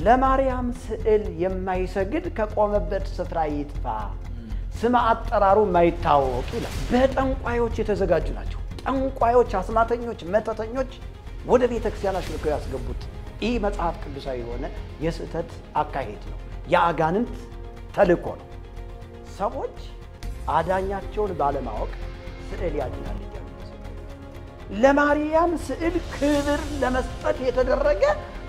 ለማርያም ስዕል የማይሰግድ ከቆመበት ስፍራ ይጥፋ ስም አጠራሩ ማይታወቅ ይላል በጠንቋዮች የተዘጋጁ ናቸው ጠንቋዮች አስማተኞች መተተኞች ወደ ቤተክርስቲያናች ልከው ያስገቡት ይህ መጽሐፍ ቅዱሳዊ የሆነ የስህተት አካሄድ ነው ያጋንንት ተልኮ ነው ሰዎች አዳኛቸውን ባለማወቅ ስዕል ያድናል ለማርያም ስዕል ክብር ለመስጠት የተደረገ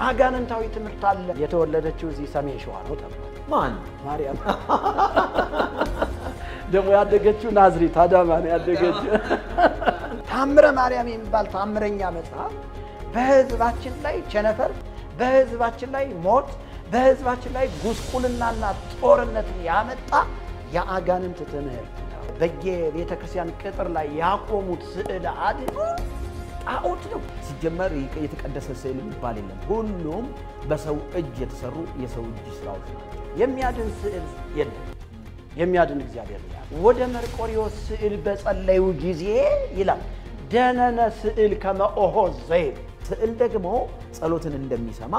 አጋንንታዊ ትምህርት አለ የተወለደችው እዚህ ሰሜን ሸዋ ነው ተብሏል ማን ማርያም ደሞ ያደገችው ናዝሬት አዳማ ነው ያደገችው ታምረ ማርያም የሚባል ታምረኛ መጽሐፍ በህዝባችን ላይ ቸነፈር በህዝባችን ላይ ሞት በህዝባችን ላይ ጉስቁልናና ጦርነትን ያመጣ ያጋንንት ትምህርት በየቤተክርስቲያን ቅጥር ላይ ያቆሙት ስዕል አድኖ ጣዖት ነው ሲጀመር የተቀደሰ ስዕል የሚባል የለም ሁሉም በሰው እጅ የተሰሩ የሰው እጅ ስራዎች ናቸው የሚያድን ስዕል የለም የሚያድን እግዚአብሔር ነው ወደ መርቆሪዎስ ስዕል በጸለዩ ጊዜ ይላል ደነነ ስዕል ከመኦሆዝ ዘይብ ስዕል ደግሞ ጸሎትን እንደሚሰማ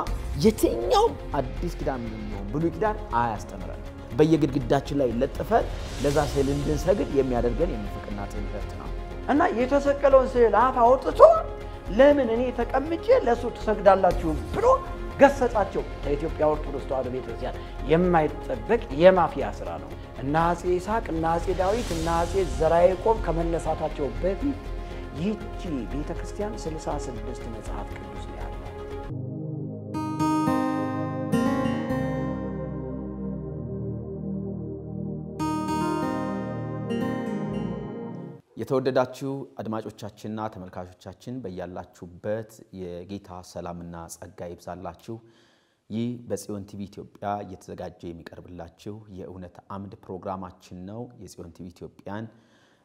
የትኛው አዲስ ኪዳን ነው ብሉይ ኪዳን አያስተምረን በየግድግዳችን ላይ ለጥፈን ለዛ ስዕል እንድንሰግድ የሚያደርገን የምፍቅና ትምህርት ነው እና የተሰቀለውን ስዕል አፍ አውጥቶ ለምን እኔ ተቀምጬ ለሱ ተሰግዳላችሁ ብሎ ገሰጻቸው ለኢትዮጵያ ኦርቶዶክስ ተዋሕዶ ቤተክርስቲያን የማይጠበቅ የማፊያ ስራ ነው እና አፄ ይስሐቅ እና አፄ ዳዊት እና አፄ ዘርዓ ያዕቆብ ከመነሳታቸው በፊት ይህቺ ቤተክርስቲያን 66 መጽሐፍ ቅዱስ ነው ያለው የተወደዳችሁ አድማጮቻችንና ተመልካቾቻችን በእያላችሁበት የጌታ ሰላምና ጸጋ ይብዛላችሁ ይህ በጽዮን ቲቪ ኢትዮጵያ እየተዘጋጀ የሚቀርብላችሁ የእውነት አምድ ፕሮግራማችን ነው የጽዮን ቲቪ ኢትዮጵያን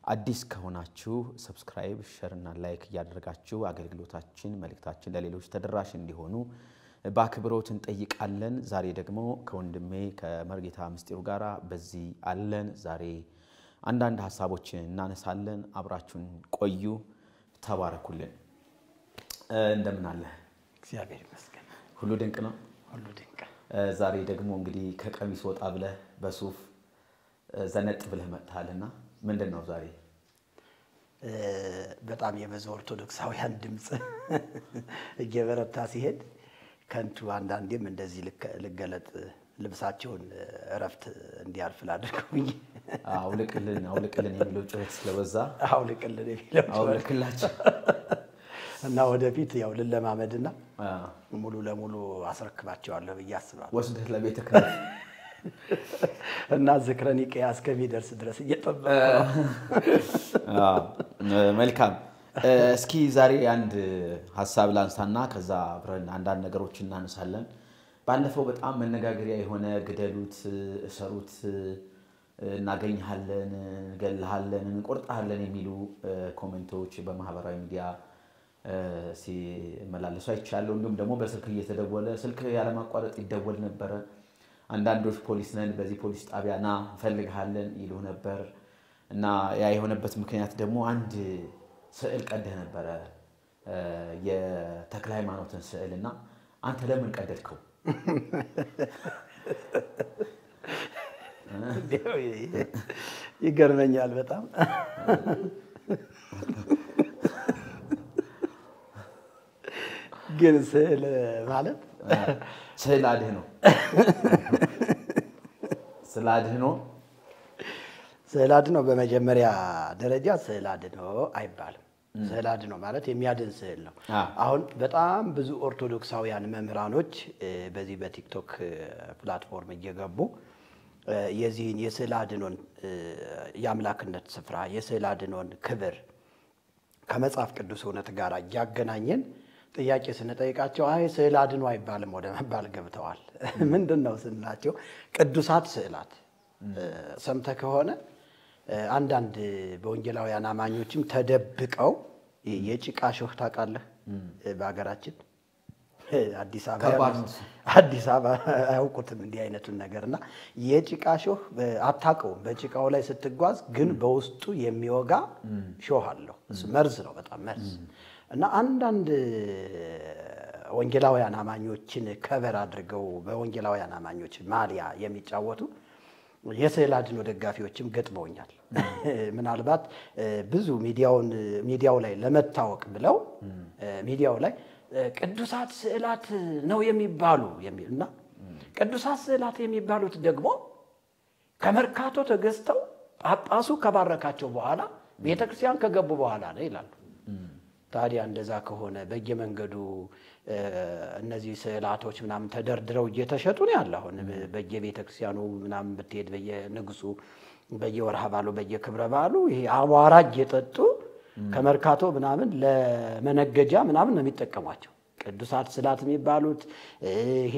አዲስ ከሆናችሁ ሰብስክራይብ ሼር እና ላይክ ያደርጋችሁ አገልግሎታችን መልእክታችን ለሌሎች ተደራሽ እንዲሆኑ በአክብሮት እንጠይቃለን ዛሬ ደግሞ ከወንድሜ ከመርጌታ ምስጢሩ ጋራ በዚህ አለን ዛሬ አንዳንድ ሐሳቦችን እናነሳለን አብራችሁን ቆዩ ተባረኩልን እንደምን አለ እግዚአብሔር ይመስገን ሁሉ ድንቅ ነው ሁሉ ድንቅ ዛሬ ደግሞ እንግዲህ ከቀሚስ ወጣ ብለ በሱፍ ዘነጥ ብለ መጣልና ምንድነው ዛሬ በጣም የበዙ ኦርቶዶክሳውያን ድምጽ እየበረታ ሲሄድ ከንቱ አንዳንዴም እንደዚህ ልገለጥ ልብሳቸውን ረፍት እንዲያልፍ ላድርጉኝ አውልቅልን የሚለው ጩኸት ስለበዛ አውልቅልን የሚለው አውልቅላችሁ እና ወደፊት ያው ለማመድና ሙሉ ለሙሉ አስረክባቸዋለሁ በያስባለሁ ወስደህ ለቤተ ክህነት እና ዝክረ ኒቅያ እስከሚደርስ ድረስ እየጠበቀ መልካም እስኪ ዛሬ አንድ ሐሳብ ላንሳና ከዛ አብረን አንዳንድ ነገሮችን እናነሳለን ባለፈው በጣም መነጋገሪያ የሆነ ግደሉት እሰሩት እናገኝሃለን ገለሃለን እንቆርጣለን የሚሉ ኮሜንቶች በማህበራዊ ሚዲያ ሲመላለሱ አይቻለሁ እንዲሁም ደግሞ በስልክ እየተደወለ ስልክ ያለ ማቋረጥ ይደወል ነበር አንዳንዶች ፖሊስ ነን በዚህ ፖሊስ ጣቢያና ፈልግሃለን ይሉ ነበር እና ያ የሆነበት ምክንያት ደግሞ አንድ ስዕል ቀደህ ነበር የተክለ ሃይማኖትን ስዕልና አንተ ለምን ቀደድከው ይገርመኛል በጣም ግን ስዕል ማለት ስዕል አድህ ነው ስዕል አድህ ነው በመጀመሪያ ደረጃ ስዕል አድህ ነው አይባልም ስዕል አድህ ነው ማለት የሚያድን ስዕል ነው አሁን በጣም ብዙ ኦርቶዶክሳውያን መምህራኖች በዚህ በቲክቶክ ፕላትፎርም እየገቡ የዚህን የስዕል አድኖን ያምላክነት ስፍራ የስዕል አድኖን ክብር ከመጽሐፍ ቅዱስ እውነት ጋር ያገናኘን ጥያቄ ስንጠይቃቸው አይ ስዕል አድኖ አይባልም ወደ መባል ገብተዋል ምንድነው ስንላቸው ቅዱሳት ስዕላት ሰምተ ከሆነ አንዳንድ በወንጌላውያን አማኞችም ተደብቀው የጭቃ ሾህ ታቃለህ በአገራችን አዲስ አበባ አያውቁትም እንዲህ አይነቱን ነገርና የጭቃ ሾህ አታቀው በጭቃው ላይ ስትጓዝ ግን በውስጡ የሚወጋ ሾህ አለው መርዝ ነው በጣም መርዝ እና አንዳንድ ወንጌላውያን አማኞችን ከበር አድርገው በወንጌላውያን አማኞች ማሊያ የሚጫወቱ የስዕል አድኖ ደጋፊዎችም ገጥመውኛል። ምናልባት ብዙ ሚዲያው ላይ ለመታወቅ ብለው ሚዲያው ላይ ቅዱሳት ስዕላት ነው የሚባሉና ቅዱሳት ስዕላት የሚባሉት ደግሞ ከመርካቶ ተገዝተው ጳጳሱ ከባረካቸው በኋላ ቤተክርስቲያን ከገቡ በኋላ ነው ይላሉ። ታዲያ እንደዛ ከሆነ በየመንገዱ እነዚህ ስዕላቶች ምናምን ተደርድረው እየተሸጡ ነው ያለው። አሁን በየቤተክርስቲያኑ ምናምን ብትሄድ በየንግሱ በየወርሃ ባሉ በየክብረ ባሉ ይሄ አዋራጅ የጠጡ ከመርካቶ ምናምን ለመነገጃ ምናምን ነው የሚጠቀሟቸው። ቅዱሳት ስዕላት የሚባሉት ይሄ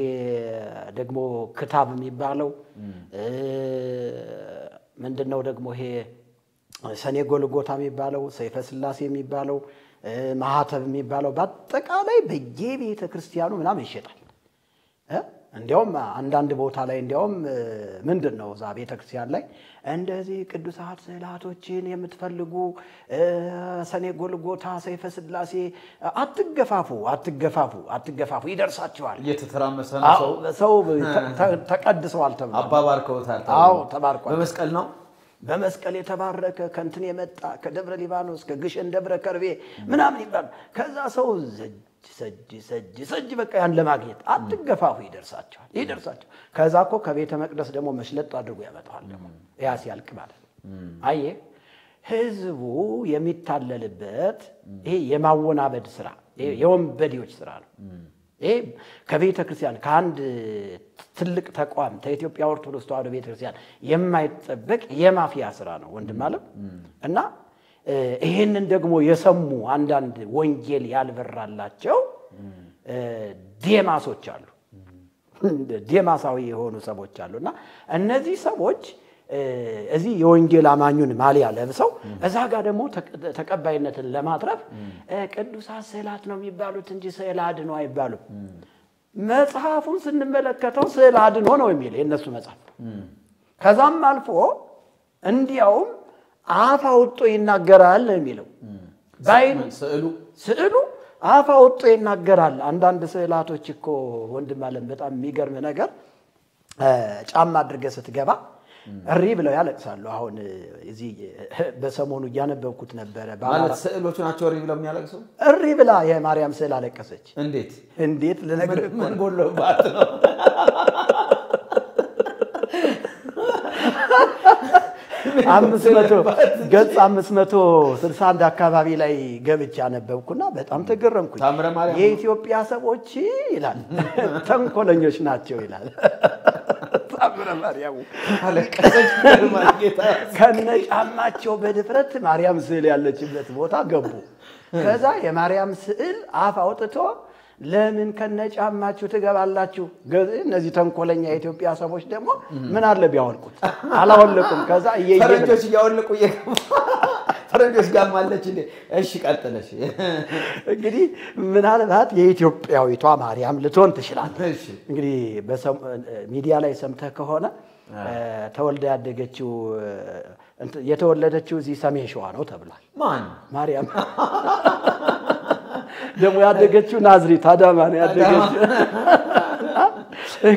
ደግሞ ክታብ የሚባለው ምንድነው ደግሞ ይሄ ሰኔ ጎልጎታ የሚባለው ሰይፈ ስላሴ የሚባለው ማህተብ የሚባለው በአጠቃላይ በየቤተ ክርስቲያኑ ምናምን ይሸጣል። እንዲያውም አንዳንድ ቦታ ላይ እንዲያውም ምንድነው ዛ ቤተ ክርስቲያን ላይ እንደዚህ ቅዱሳት ስዕላቶችን የምትፈልጉ ሰኔ ጎልጎታ ሰይፈ ስላሴ አትገፋፉ ይደርሳችኋል። እየተተራመሰ ነው ሰው ተቀድሰዋል ተብሎ አባባርከውታል። አዎ ተባርኳል። በመስቀል ነው በመስቀል የተባረከ ከንትን የመጣ ከደብረ ሊባኖስ ከግሸን ደብረ ከርቤ ምናምን ይባል። ከዛ ሰው ሰጅ በቃ ያን ለማግኘት አትገፋፉ ይደርሳቸዋል። ከዛ እኮ ከቤተ መቅደስ ደግሞ መሽለጥ አድርጎ ያመጣዋል። ደግሞ ያ ሲያልቅ ማለት ነው። አየህ ህዝቡ የሚታለልበት ይሄ የማወናበድ ስራ የወንበዴዎች ስራ ነው። ይሄ ከቤተ ክርስቲያን ከአንድ ትልቅ ተቋም ከኢትዮጵያ ኦርቶዶክስ ተዋሕዶ ቤተ ክርስቲያን የማይጠበቅ የማፊያ ስራ ነው ወንድም አለ እና ይሄንን ደግሞ የሰሙ አንዳንድ ወንጌል ያልበራላቸው ዴማሶች አሉ። ዴማሳዊ የሆኑ ሰዎች አሉና እነዚህ ሰዎች እዚህ የወንጌል አማኙን ማሊያ ለብሰው እዛ ጋር ደግሞ ተቀባይነትን ለማትረፍ ቅዱሳት ስዕላት ነው የሚባሉት እንጂ ስዕል አድኖ አይባሉም። መጽሐፉን ስንመለከተው ስዕል አድኖ ነው የሚል የነሱ መጽሐፍ። ከዛም አልፎ እንዲያውም አፍ አውጥቶ ይናገራል የሚለው ባይኑ ስዕሉ አፍ አውጥቶ ይናገራል። አንዳንድ ስዕላቶች እኮ ወንድም አለም በጣም የሚገርም ነገር ጫማ አድርገህ ስትገባ እሪ ብለው ያለቅሳሉ። አሁን እዚህ በሰሞኑ ያነበብኩት ነበር ማለት ስዕሎቹ ናቸው እሪ ብለው የሚያለቅሱ። እሪ ብላ የማርያም ስዕል አለቀሰች። እንዴት ለነገር ምን ጎሎባት ነው? ገጽ 561 አካባቢ ላይ ገብቻ ነበብኩና በጣም ተገረምኩኝ። የኢትዮጵያ ሰዎች ይላል ተንኮለኞች ናቸው ይላል። ታምረ ማርያም አለቀሰች ማርጌታ ከነጫማቸው በድፍረት ማርያም ስዕል ያለችበት ቦታ ገቡ። ከዛ የማርያም ስዕል አፍ አውጥቶ ለምን ከነጫማችሁ ትገባላችሁ? እነዚህ ተንኮለኛ የኢትዮጵያ ሰዎች ደግሞ ምን አለ ቢያወልቁት አላወለቁም። ከዛ ፈረንጆች ያወልቁ ፈረንጆች ጋር ማለች እንዴ? እሺ ቀጥለሽ እንግዲህ ምናልባት የኢትዮጵያዊቷ ማርያም ልትሆን ትችላለች። እንግዲህ ሚዲያ ላይ ሰምተህ ከሆነ ተወልዳ ያደገችው የተወለደችው እዚህ ሰሜን ሸዋ ነው ተብሏል። ማን ማርያም ደግሞ ያደገችው ናዝሬት አዳማ ነው ያደገችው።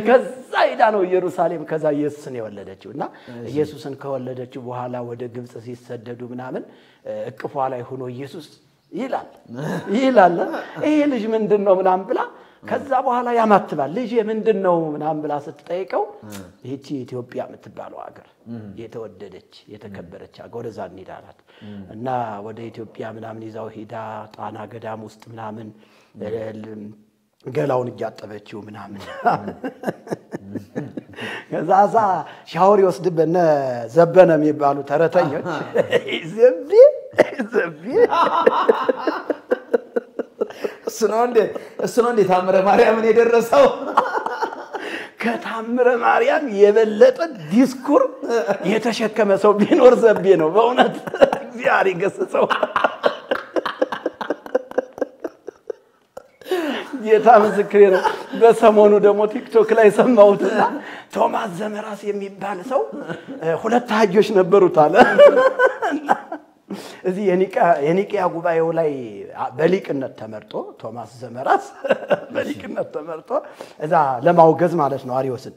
ከዛ ሄዳ ነው ኢየሩሳሌም ከዛ ኢየሱስን የወለደችውና ኢየሱስን ከወለደችው በኋላ ወደ ግብጽ ሲሰደዱ ምናምን እቅፏ ላይ ሆኖ ኢየሱስ ይላል ይሄ ልጅ ምንድነው ምናምን ብላ ከዛ በኋላ ያማትባል። ልጅ ምንድነው ምናምን ብላ ስትጠይቀው ይህቺ ኢትዮጵያ የምትባለው ሀገር የተወደደች የተከበረች ሀገር ወደዛ እንሄዳላት እና ወደ ኢትዮጵያ ምናምን ይዛው ሄዳ ጣና ገዳም ውስጥ ምናምን ገላውን እያጠበችው ምናምን ከዛዛ ሻወር ይወስድበነ ዘበነ የሚባሉ ተረተኞች ዘቢ እሱ ነው እንደ ታምረ ማርያምን የደረሰው። ከታምረ ማርያም የበለጠ ዲስኩር የተሸከመ ሰው ቢኖር ዘቤ ነው በእውነት እግዚአብሔር ይገስጸው። ጌታ ምስክሬ ነው። በሰሞኑ ደግሞ ቲክቶክ ላይ ሰማሁትና ቶማስ ዘመራስ የሚባል ሰው ሁለት አህዮች ነበሩት አለ። እዚህ የኒቂያ ጉባኤው ላይ በሊቅነት ተመርጦ ቶማስ ዘመራስ በሊቅነት ተመርጦ እዛ ለማውገዝ ማለት ነው አሪዮስን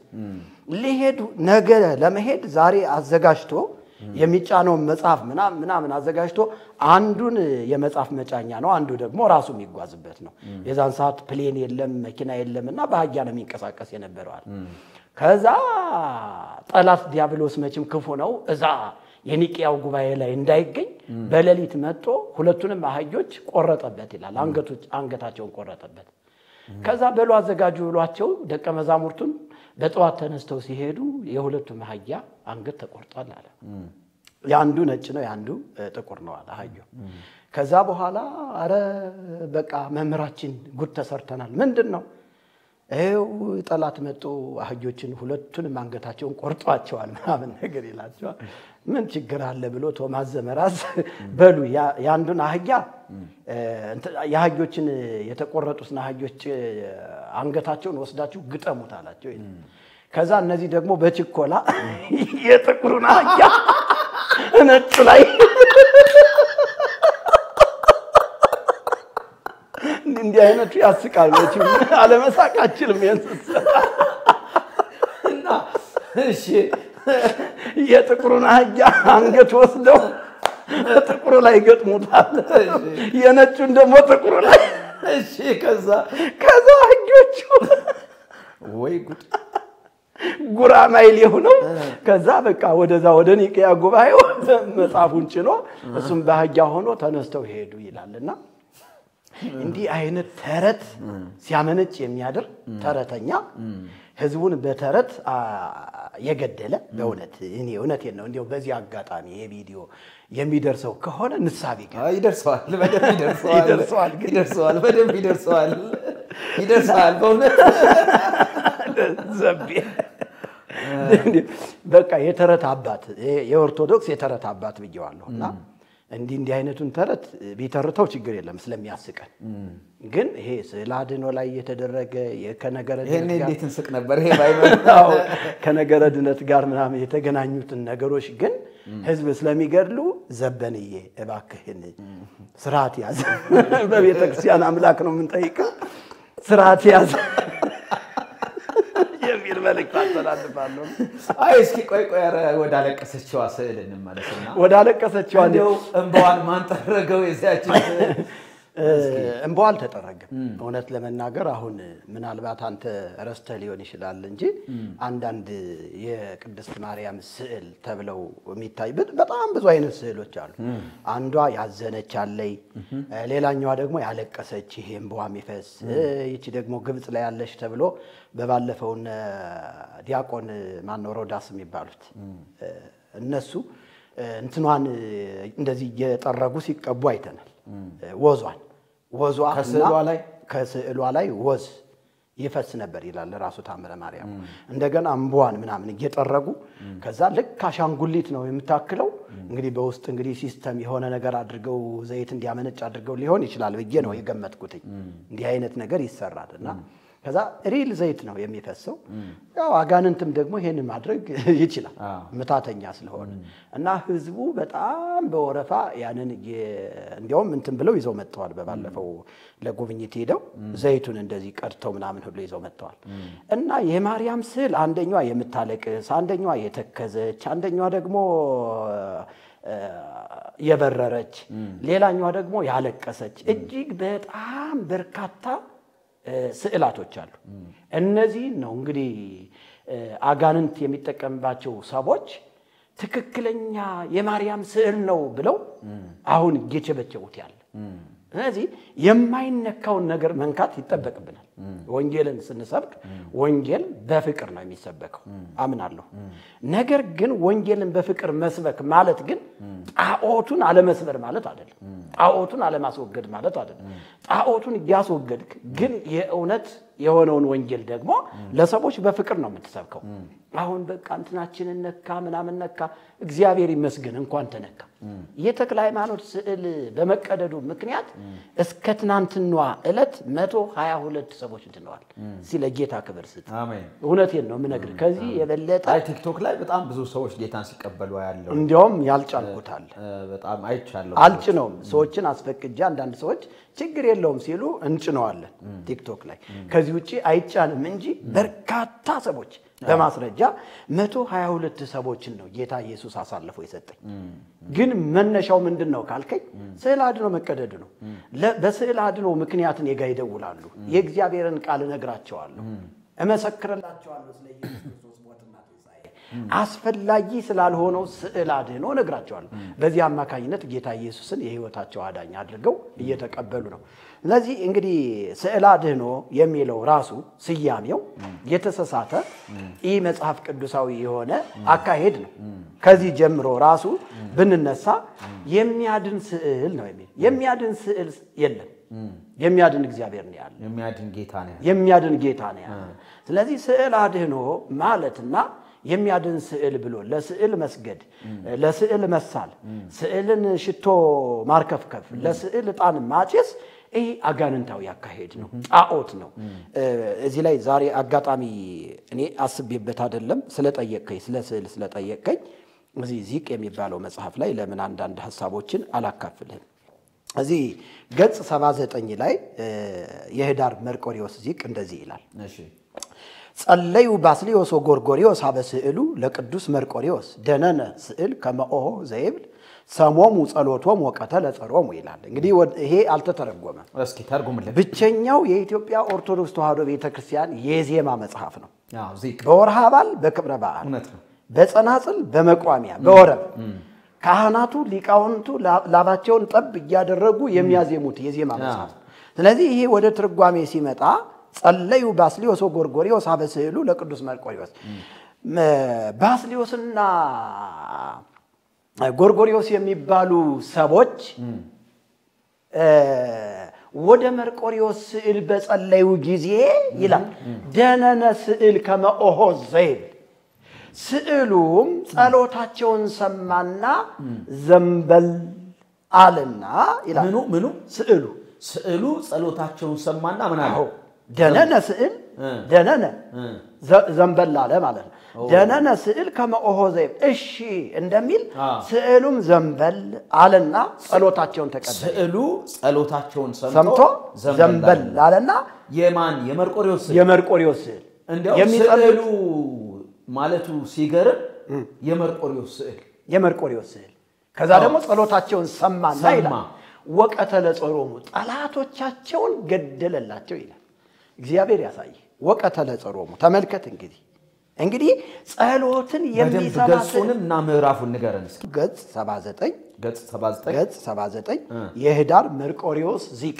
ሊሄዱ ነገ ለመሄድ ዛሬ አዘጋጅቶ የሚጫነው መጽሐፍ ምናምን አዘጋጅቶ አንዱን የመጽሐፍ መጫኛ ነው አንዱ ደግሞ ራሱ የሚጓዝበት ነው የዛን ሰዓት ፕሌን የለም መኪና የለምና በአህያ ነው የሚንቀሳቀስ የነበረው ከዛ ጠላት ዲያብሎስ መቼም ክፉ ነው እዛ የኒቂያው ጉባኤ ላይ እንዳይገኝ በሌሊት መጥቶ ሁለቱንም አህዮች ቆረጠበት ይላል አንገታቸውን ቆረጠበት ከዛ በሉ አዘጋጁ ብሏቸው ደቀ መዛሙርቱን በጠዋት ተነስተው ሲሄዱ የሁለቱም አህያ አንገት ተቆርጧል አለ ያንዱ ነጭ ነው ያንዱ ጥቁር ነው አለ አህያው ከዛ በኋላ አረ በቃ መምራችን ጉድ ተሰርተናል ምንድነው ኤው ጠላት መጥቶ አህዮችን ሁለቱንም አንገታቸውን ቆርጧቸዋል ምናምን ነገር ይላቸዋል ምን ችግር አለ ብሎ ቶማስ ዘመራስ በሉ ያንዱን አህያ ያህዮችን የተቆረጡስና አህዮች አንገታቸውን ወስዳችሁ ግጠሙት አላቸው ከዛ እነዚህ ደግሞ በችኮላ የጥቁሩን አህያ ነጭ ላይ እንዲህ አይነቱ ያስቃል ነው አለመሳቃችንም እና እሺ የጥቁሩን አህያ አንገት ወስደው ጥቁሩ ላይ ገጥሙታል የነጩን ደግሞ ጥቁሩ ላይ እሺ ከዛ አህዮቹ ወይ ጉድ ጉራማይል የሆነው ከዛ በቃ ወደ ኒቂያ ጉባኤው መጽሐፉን ጭኖ እሱም በአህያ ሆኖ ተነስተው ሄዱ ይላልና እንዲህ አይነት ተረት ሲያመነጭ የሚያደር ተረተኛ ህዝቡን በተረት የገደለ በእውነት እኔ እውነቴን ነው እንዴው በዚህ አጋጣሚ የቪዲዮ የሚደርሰው ከሆነ ንሳቢ ጋር ይደርሰዋል በእውነት ዘቤ በቃ የተረት አባት የኦርቶዶክስ የተረት አባት ብየዋለሁና እንዲህ አይነቱን ተረት ቢተርተው ችግር የለም ስለሚያስቀን ግን ይሄ ስላድኖ ላይ የተደረገ የከነገረድነት ይሄን እንዴት እንስቅ ነበር ይሄ ባይመጣው ከነገረድነት ጋር ምናምን የተገናኙትን ነገሮች ግን ህዝብ ስለሚገድሉ ዘበንዬ እባክህን ስርዓት ያዝ በቤተክርስቲያን አምላክ ነው የምንጠይቀው ስርዓት ያዝ የሚል መልእክት አስተላልፋለሁ አይ እስኪ ቆይ አረ ወደ አለቀሰችው ስዕል እንመለስና ወደ አለቀሰችው እንደው እንባዋን ማን ጠረገው የዚያችን እንባዋል ተጠረገም እውነት ለመናገር አሁን ምናልባት አንተ ረስተ ሊሆን ይችላል እንጂ አንዳንድ የቅድስት ማርያም ስዕል ተብለው የሚታይ በጣም ብዙ አይነት ስዕሎች አሉ አንዷ ያዘነች አለይ ሌላኛዋ ደግሞ ያለቀሰች ይሄ እንባዋ የሚፈስ ይቺ ደግሞ ግብጽ ላይ ያለሽ ተብሎ በባለፈውና ዲያቆን ማኖሮዳስ የሚባሉት እነሱ እንትኗን እንደዚህ እየጠረጉ ሲቀቡ አይተናል ወዟ ከስዕሏ ላይ ወዝ ይፈስ ነበር ይላል ራሱ ታምረ ማርያም እንደገና እንባዋን ምናምን እየጠረጉ ከዛ ልክ አሻንጉሊት ነው የምታክለው እንግዲህ በውስጥ እንግዲህ ሲስተም የሆነ ነገር አድርገው ዘይት እንዲያመነጭ አድርገው ሊሆን ይችላል በየ ነው የገመትኩት እንዲህ አይነት ነገር ይሰራልና ከዛ ሪል ዘይት ነው የሚፈሰው ያው አጋንንትም ደግሞ ይሄንን ማድረግ ይችላል መታተኛ ስለሆነ እና ህዝቡ በጣም በወረፋ ያንን እንዲያውም እንትን ብለው ይዘው መጥተዋል በባለፈው ለጉብኝት ሄደው ዘይቱን እንደዚህ ቀርተው ምናምን ሁሉ ይዘው መጥተዋል እና የማርያም ስዕል አንደኛዋ የምታለቅስ አንደኛዋ የተከዘች አንደኛዋ ደግሞ የበረረች ሌላኛዋ ደግሞ ያለቀሰች እጅግ በጣም በርካታ ስዕላቶች አሉ እነዚህ ነው እንግዲህ አጋንንት የሚጠቀምባቸው ሰዎች ትክክለኛ የማርያም ስዕል ነው ብለው አሁን እየቸበቸቡት ያለ ስለዚህ የማይነካውን ነገር መንካት ይተበቅብናል ወንጌልን ስንሰብክ ወንጌል በፍቅር ነው የሚሰበከው አምናለሁ ነገር ግን ወንጌልን በፍቅር መስበክ ማለት ግን ጣዖቱን አለመስበር ማለት አይደለም ጣዖቱን አለማስወገድ ማለት አይደለም ጣዖቱን ያስወገድክ ግን የእውነት የሆነውን ወንጌል ደግሞ ለሰዎች በፍቅር ነው የምትሰብከው አሁን በቃ እንትናችንን ነካ ምናምን ነካ እግዚአብሔር ይመስገን እንኳን ተነካ የተክለ ሃይማኖት ስዕል በመቀደዱ ምክንያት እስከ ትናንትናዋ ዕለት 122 ሰዎች ድነዋል። ሲለ ጌታ ክብር ስጥ አሜን። እውነቴን ነው ምነግር ከዚህ የበለጠ ቲክቶክ ላይ በጣም ብዙ ሰዎች ጌታን ሲቀበሉ ያለው እንዲያውም ያልጫልኩታል በጣም አይቻለሁ። አልጭነውም ሰዎችን አስፈቅጄ አንዳንድ ሰዎች ችግር የለውም ሲሉ እንጭነዋለን ቲክቶክ ላይ ከዚህ ውጪ አይጫንም እንጂ በርካታ ሰዎች በማስረጃ 122 ሰዎችን ነው ጌታ ኢየሱስ አሳልፎ የሰጠኝ። ግን መነሻው ምንድነው ካልከኝ ስዕል አድኖ መቀደዱ ነው። በስዕል አድኖ ምክንያትን የጋ ይደውላሉ የእግዚአብሔርን ቃል ነግራቸዋለሁ እመሰክርላቸዋለሁ ስለ ኢየሱስ ክርስቶስ ሞትና ትንሣኤ አስፈላጊ ስላልሆነው ስዕል አድኖ ነግራቸዋለሁ። በዚህ አማካኝነት ጌታ ኢየሱስን የሕይወታቸው አዳኝ አድርገው እየተቀበሉ ነው። ስለዚህ እንግዲህ ስዕል አድኖ የሚለው ራሱ ስያሜው የተሰሳተ መጽሐፍ ቅዱሳዊ የሆነ አካሄድ ነው። ከዚህ ጀምሮ ራሱ ብንነሳ የሚያድን ስዕል ነው የሚል የሚያድን ስዕል የለም። የሚያድን እግዚአብሔር ነው ያለው የሚያድን ጌታ ነው ያለው። ስለዚህ ስዕል አድኖ ማለትና የሚያድን ስዕል ብሎ ለስዕል መስገድ ለስዕል መሳል ስዕልን ሽቶ ማርከፍከፍ ለስዕል ዕጣን ማጨስ ይሄ አጋንንታዊ ያካሄድ ነው ጣዖት ነው። እዚህ ላይ ዛሬ አጋጣሚ እኔ አስቤበት አይደለም ስለጠየቀኝ ስለ ስዕል ስለጠየቀኝ እዚህ ዚቅ የሚባለው መጽሐፍ ላይ ለምን አንዳንድ ሐሳቦችን አላካፍልህም። እዚህ ገጽ 79 ላይ የህዳር መርቆሪዎስ ዚቅ እንደዚህ ይላል። እሺ ጸለዩ ባስልዮስ ወጎርጎሪዎስ አበስዕሉ ለቅዱስ መርቆሪዎስ ደነነ ስዕል ከመኦሆ ዘይብል ሰሞሙ ጸሎቶም ወቀተለ ጸሮሙ ይላል። እንግዲህ ይሄ አልተተረጎመም። እስኪ ተርጉምልን። ብቸኛው የኢትዮጵያ ኦርቶዶክስ ተዋሕዶ ቤተክርስቲያን የዜማ መጽሐፍ ነው። ዚቅ በወርሃ በዓል በክብረ በዓል በጸናጽል በመቋሚያ በወረብ ካህናቱ ሊቃውንቱ ላባቸውን ጠብ እያደረጉ የሚያዜሙት የዜማ መጽሐፍ። ስለዚህ ይሄ ወደ ትርጓሜ ሲመጣ ጸለዩ ባስልዮስ ወጎርጎሪዎስ አበስዕሉ ለቅዱስ መርቆሪዎስ ባስልዮስና ጎርጎሪዎስ የሚባሉ ሰዎች ወደ መርቆሪዎስ ስዕል በጸለዩ ጊዜ ይላል ደነነ ስዕል ከመኦሆ ዘይብ ስዕሉም ጸሎታቸውን ሰማና ዘንበል አለና ይላል። ምኑ ስዕሉ ጸሎታቸውን ሰማና ምን አለው? ደነነ ስዕል ደነነ ዘንበል አለ ማለት ነው። ደነነ ስዕል ከመኦሆ ዘይብ እሺ እንደሚል ስዕሉም ዘንበል አለና ጸሎታቸውን ተቀበለ። ስዕሉ ጸሎታቸውን ሰምቶ ዘንበል አለና የማን የመርቆሪዎስ ስዕል የሚጸልዩ ማለቱ ሲገርም የመርቆሪዎስ ስዕል ከዛ ደግሞ ጸሎታቸውን ሰማና ይላል ወቀተለ ጸሮሙ ጠላቶቻቸውን ገደለላቸው ይላል። እግዚአብሔር ያሳይ ወቀተለ ጸሮሙ ተመልከት። እንግዲህ ጸሎትን የሚሰማ ገጹንና ምዕራፉን ንገረን እስኪ። ገጽ 79 የህዳር መርቆሪዎስ ዚቅ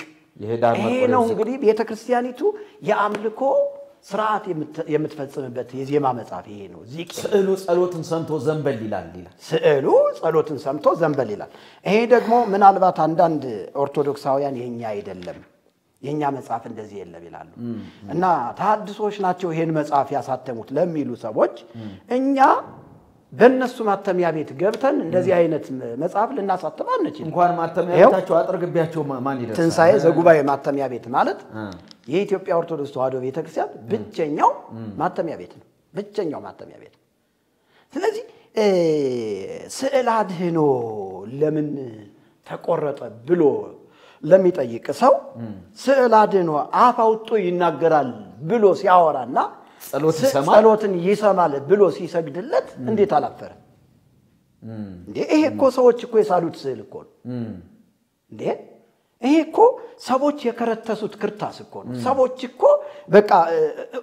ይሄ ነው እንግዲህ ቤተክርስቲያኒቱ የአምልኮ ስርዓት የምትፈጽምበት የዜማ መጽሐፍ ይሄ ነው ዚቅ። ስዕሉ ጸሎትን ሰምቶ ዘንበል ይላል ስዕሉ ጸሎትን ሰምቶ ዘንበል ይላል። ይሄ ደግሞ ምናልባት አንዳንድ ኦርቶዶክሳውያን የኛ አይደለም የኛ መጽሐፍ እንደዚህ የለም ይላሉ እና ተሐድሶች ናቸው ይሄን መጽሐፍ ያሳተሙት ለሚሉ ሰዎች እኛ በእነሱ ማተሚያ ቤት ገብተን እንደዚህ አይነት መጽሐፍ ልናሳተም አንችልም። እንኳን ማተሚያ ቤታቸው አጥርግቢያቸው ማን ይደርሳል? ትንሣኤ ዘጉባኤ ማተሚያ ቤት ማለት የኢትዮጵያ ኦርቶዶክስ ተዋሕዶ ቤተክርስቲያን ብቸኛው ማተሚያ ቤት ነው። ብቸኛው ማተሚያ ቤት። ስለዚህ ስዕል አድኖ ለምን ተቆረጠ ብሎ ለሚጠይቅ ሰው ስዕል አድኖ አፍ አውጥቶ ይናገራል ብሎ ሲያወራና ጸሎትን ይሰማል ብሎ ሲሰግድለት እንዴት አላፈረ እንዴ? ይሄ እኮ ሰዎች እኮ የሳሉት ስዕል እኮ ነው እንዴ? ይሄ እኮ ሰዎች የከረተሱት ክርታስ እኮ ነው። ሰዎች እኮ በቃ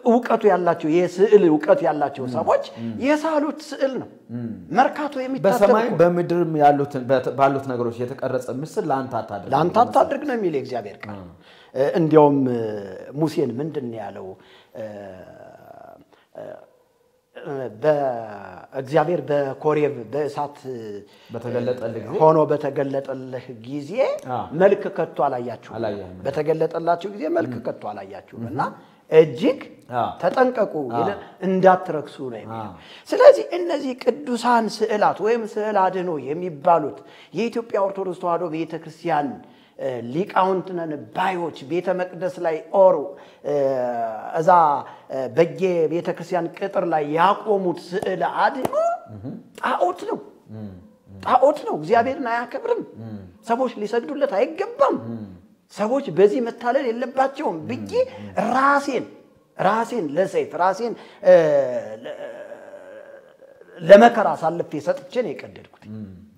ዕውቀቱ ያላቸው የስዕል ዕውቀት ያላቸው ሰዎች የሳሉት ስዕል ነው። መርካቶ የሚታተም በሰማይ በምድርም ያሉትን ባሉት ነገሮች የተቀረጸ ምስል ላንተ አታድርግ ነው የሚል እግዚአብሔር ቃል። እንዲያውም ሙሴን ምንድነው ያለው? በእግዚአብሔር በኮሬብ በእሳት በተገለጠልህ ጊዜ መልክ ከቶ አላያችሁ በተገለጠላችሁ ጊዜ መልክ ከቶ አላያችሁ እና እጅግ ተጠንቀቁ እንዳትረክሱ ነው የሚለው ስለዚህ እነዚህ ቅዱሳን ስዕላት ወይም ስዕል አድኖ የሚባሉት የኢትዮጵያ ኦርቶዶክስ ተዋሕዶ ቤተክርስቲያን ሊቃውንትነን ባዮች ቤተ መቅደስ ላይ ኦሩ እዛ በየ ቤተክርስቲያን ቅጥር ላይ ያቆሙት ስዕል አድኖ ጣዖት ነው እግዚአብሔርን አያከብርም ሰዎች ሊሰግዱለት አይገባም ሰዎች በዚህ መታለል የለባቸውም ብዬ ራሴን ለሰይፍ ራሴን ለመከራ ሳልፌ ሰጥቼ ነው የቀደድኩት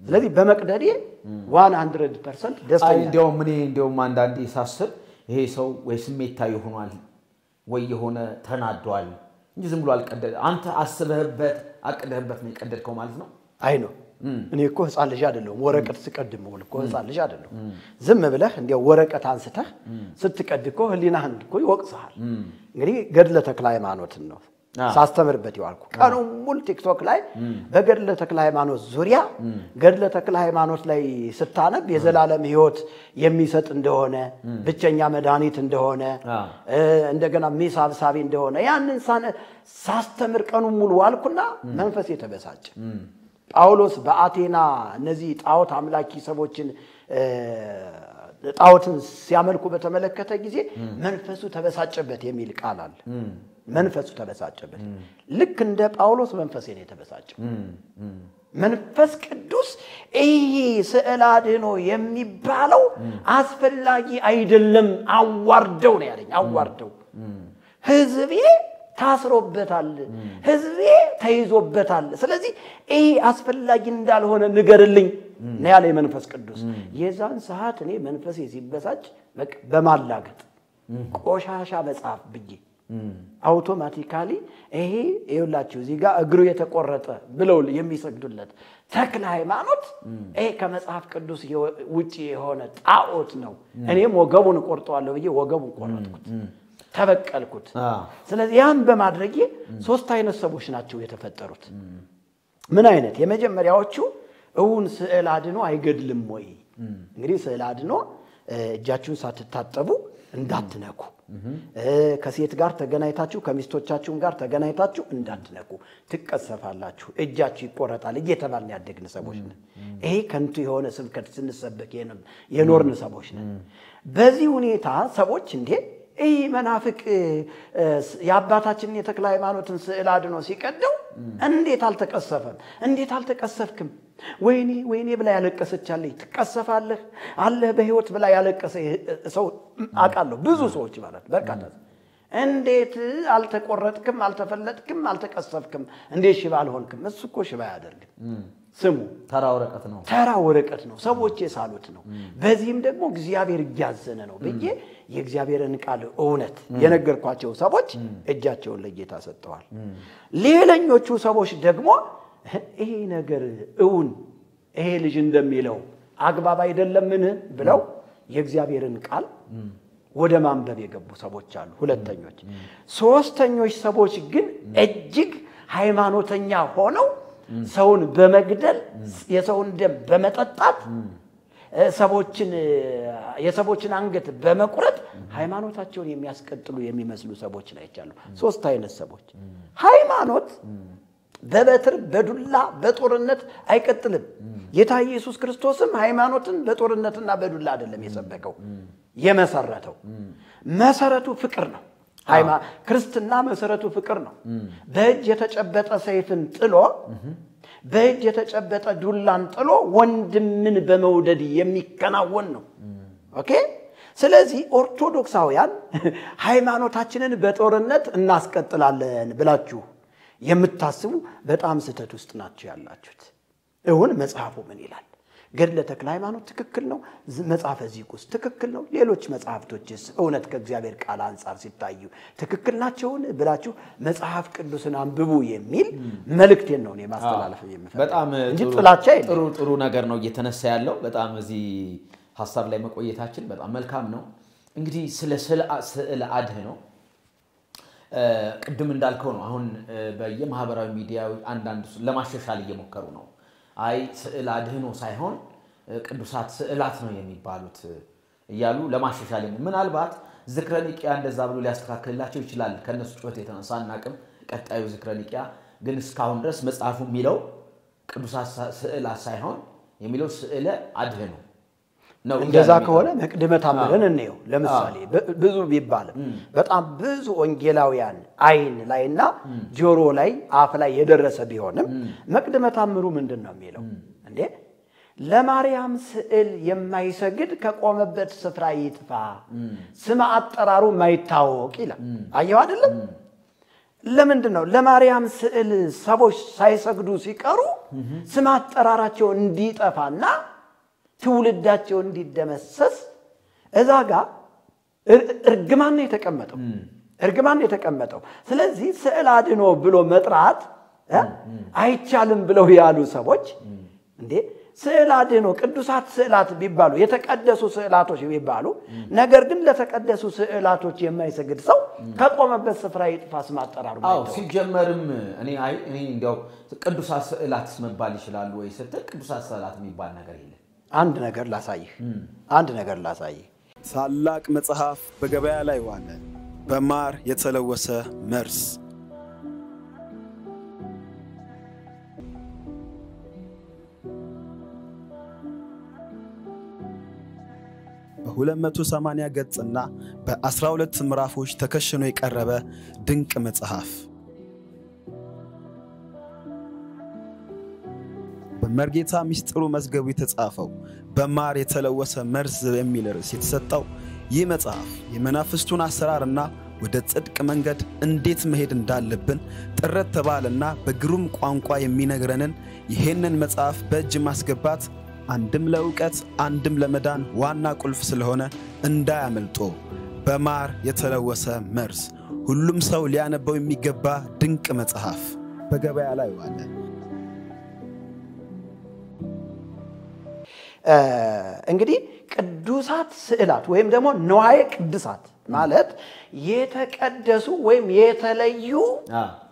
ስለዚህ በመቅደዴ 100% ደስተኛ እንደውም አንዳንዴ ሳስብ ይሄ ሰው ወይ ስሜታዊ ሆኗል ወይ የሆነ ተናዷል እንጂ ዝም ብሎ አልቀደደ አንተ አስበህበት አቅደህበት ነው የቀደድከው ማለት ነው አይ ነው እኔ እኮ ህፃን ልጅ አይደለም ወረቀት ስቀድም ነው እኮ ህፃን ልጅ አይደለም ዝም ብለህ እንደ ወረቀት አንስተህ ስትቀድኮ ህሊናህን እኮ ይወቅሳል እንግዲህ ገድለ ተክለ ሃይማኖት ነው ሳስተምርበት ይዋልኩ ቀኑ ሙሉ ቲክቶክ ላይ በገድለ ተክለ ሃይማኖት ዙሪያ ገድለ ተክለ ሃይማኖት ላይ ስታነብ የዘላለም ህይወት የሚሰጥ እንደሆነ ብቸኛ መድኃኒት እንደሆነ እንደገና ሚሳብሳቢ እንደሆነ ያንን ሳስተምር ቀኑ ሙሉ ዋልኩና መንፈስ የተበሳጨ ጳውሎስ በአቴና እነዚህ ጣዖት አምላኪ ሰዎችን ጣዖትን ሲያመልኩ በተመለከተ ጊዜ መንፈሱ ተበሳጨበት የሚል ቃል አለ መንፈሱ ተበሳጨበት ልክ እንደ ጳውሎስ መንፈስ የኔ ተበሳጨው መንፈስ ቅዱስ ይሄ ስዕል አድኖ የሚባለው አስፈላጊ አይደለም አዋርደው ነው ያለኝ አዋርደው ህዝቤ ታስሮበታል ህዝቤ ተይዞበታል ስለዚህ ይሄ አስፈላጊ እንዳልሆነ ንገርልኝ ነው ያለ መንፈስ ቅዱስ የዛን ሰዓት እኔ መንፈሴ ሲበሳጭ በማላገጥ ቆሻሻ መጽሐፍ ብዬ አውቶማቲካሊ ይሄ ይውላችሁ እዚህ ጋር እግሩ የተቆረጠ ብለው የሚሰግዱለት ተክለ ሃይማኖት ይሄ ከመጽሐፍ ቅዱስ ውጪ የሆነ ጣዖት ነው እኔም ወገቡን ቆርጠዋለሁ ብዬ ወገቡን ቆረጥኩት ተበቀልኩት ስለዚህ ያን በማድረግ ሶስት አይነት ሰዎች ናቸው የተፈጠሩት ምን አይነት የመጀመሪያዎቹ እውን ስዕል አድኖ አይገድልም ወይ እንግዲህ ስዕል አድኖ እጃችሁን ሳትታጠቡ እንዳትነኩ ከሴት ጋር ተገናኝታችሁ ከሚስቶቻችሁ ጋር ተገናኝታችሁ እንዳትነኩ ትቀሰፋላችሁ እጃችሁ ይቆረጣል እየተባልን ያደግን ሰዎች ነን ይሄ ከንቱ የሆነ ስብከት ስንሰበክ የኖርን ሰዎች ነን በዚህ ሁኔታ ሰዎች እንዴ ይሄ መናፍቅ ያባታችንን የተክለ ሃይማኖትን ስዕል አድኖ ሲቀደው እንዴት አልተቀሰፍክም ወይኔ ብላ ያለቀሰቻለች ትቀሰፋለህ አለ በህይወት ብላ ያለቀሰ ሰው አቃለሁ ብዙ ሰዎች ማለት በርካታ እንዴት አልተቆረጥክም አልተፈለጥክም አልተቀሰፍክም እንዴት ሽባ አልሆንክም እሱ እኮ ሽባ ያደርግ ስሙ ተራ ወረቀት ነው ሰዎች የሳሉት ነው በዚህም ደግሞ እግዚአብሔር ያዘነ ነው በየ የእግዚአብሔርን ቃል እውነት የነገርኳቸው ሰዎች እጃቸውን ለጌታ ሰጥተዋል ሌላኞቹ ሰዎች ደግሞ ይሄ ነገር እውን ይሄ ልጅ እንደሚለው አግባብ አይደለምን ብለው የእግዚአብሔርን ቃል ወደ ማንበብ የገቡ ሰዎች አሉ ሁለተኞች ሶስተኞች ሰዎች ግን እጅግ ሃይማኖተኛ ሆነው ሰውን በመግደል የሰውን ደም በመጠጣት የሰዎችን አንገት በመቁረጥ ሃይማኖታቸውን የሚያስቀጥሉ የሚመስሉ ሰዎች ናቸው ሶስት አይነት ሰዎች ሃይማኖት በበትር በዱላ በጦርነት አይቀጥልም ጌታ ኢየሱስ ክርስቶስም ሃይማኖትን በጦርነትና በዱላ አይደለም የሰበከው የመሰረተው መሰረቱ ፍቅር ነው ክርስትና መሰረቱ ፍቅር ነው በእጅ የተጨበጠ ሰይፍን ጥሎ በእጅ የተጨበጠ ዱላን ጥሎ ወንድምን በመውደድ የሚከናወን ነው ኦኬ ስለዚህ ኦርቶዶክሳውያን ሃይማኖታችንን በጦርነት እናስቀጥላለን ብላችሁ የምታስቡ በጣም ስተት ውስጥ ናችሁ ያላችሁት እውን መጽሐፉ ምን ይላል ገድለ ተክለ ሃይማኖት ትክክል ነው መጽሐፈ ዚቁስ ትክክል ነው ሌሎች መጽሐፍቶችስ እውነት ከእግዚአብሔር ቃል አንፃር ሲታዩ ትክክል ናቸውን ብላችሁ መጽሐፍ ቅዱስን አንብቡ የሚል መልእክቴን ነው እኔ ማስተላለፍ የምፈልገው በጣም ጥሩ ነገር ነው እየተነሳ ያለው በጣም እዚህ ሐሳብ ላይ መቆየታችን በጣም መልካም ነው እንግዲህ ስለ ስዕል አድኖ ቅድም እንዳልከው ነው አሁን በየማህበራዊ ሚዲያው አንዳንድ ለማሻሻል እየሞከሩ ነው አይ ስዕል አድኖ ሳይሆን ቅዱሳት ስዕላት ነው የሚባሉት ይያሉ ለማሻሻል ምናልባት ዝክረ ኒቂያ እንደዛ ብሎ ሊያስተካክልላቸው ይችላል ከነሱ ጩኸት የተነሳ እናቅም ቀጣዩ ዝክረ ኒቂያ ግን እስካሁን ድረስ መጽሐፉ የሚለው ቅዱሳት ስዕላት ሳይሆን የሚለው ስዕለ አድኅኖ ነው እንደዛ ከሆነ መቅድመ ተአምርን እንየው ለምሳሌ ብዙ ቢባልም በጣም ብዙ ወንጌላውያን አይን ላይና ጆሮ ላይ አፍ ላይ የደረሰ ቢሆንም መቅድመ ተአምሩ ምንድነው የሚለው እንዴ ለማርያም ስዕል የማይሰግድ ከቆመበት ስፍራ ይጥፋ ስም አጠራሩ ማይታወቅ ይላል አየው አይደለም ለምንድነው ለማርያም ስዕል ሰዎች ሳይሰግዱ ሲቀሩ ስም አጠራራቸው እንዲጠፋና ትውልዳቸው እንዲደመሰስ እዛጋ እርግማን የተቀመጠው ስለዚህ ስዕል አድኖ ብሎ መጥራት አይቻልም ብለው ያሉ ሰዎች እንዴ ስዕል አድኖ ቅዱሳት ስዕላት ቢባሉ የተቀደሱ ስዕላቶች ቢባሉ ነገር ግን ለተቀደሱ ስዕላቶች የማይሰግድ ሰው ከቆመበት ስፍራ ይጥፋስ ማጠራሩ አው ሲጀመርም እኔ እንዲያው ቅዱሳት ስዕላት መባል ይችላል ወይ ስትል ቅዱሳት ስዕላት የሚባል ነገር የለም አንድ ነገር ላሳይህ ታላቅ መጽሐፍ በገበያ ላይ ዋለ በማር የተለወሰ መርስ በ280 ገጽና በ12 ምዕራፎች ተከሽኖ የቀረበ ድንቅ መጽሐፍ በመርጌታ ሚስጥሩ መዝገቡ የተጻፈው በማር የተለወሰ መርስ የሚል ርዕስ የተሰጠው ይህ መጽሐፍ የመናፍስቱን አሰራርና ወደ ጽድቅ መንገድ እንዴት መሄድ እንዳለብን ጥረት ተባለና በግሩም ቋንቋ የሚነግረንን ይሄንን መጽሐፍ በእጅ ማስገባት አንድም ለዕውቀት አንድም ለመዳን ዋና ቁልፍ ስለሆነ እንዳያመልጦ በማር የተለወሰ መርስ ሁሉም ሰው ሊያነበው የሚገባ ድንቅ መጽሐፍ በገበያ ላይ ዋለ እንግዲህ ቅዱሳት ስዕላት ወይም ደግሞ ንዋየ ቅድሳት ማለት የተቀደሱ ወይም የተለዩ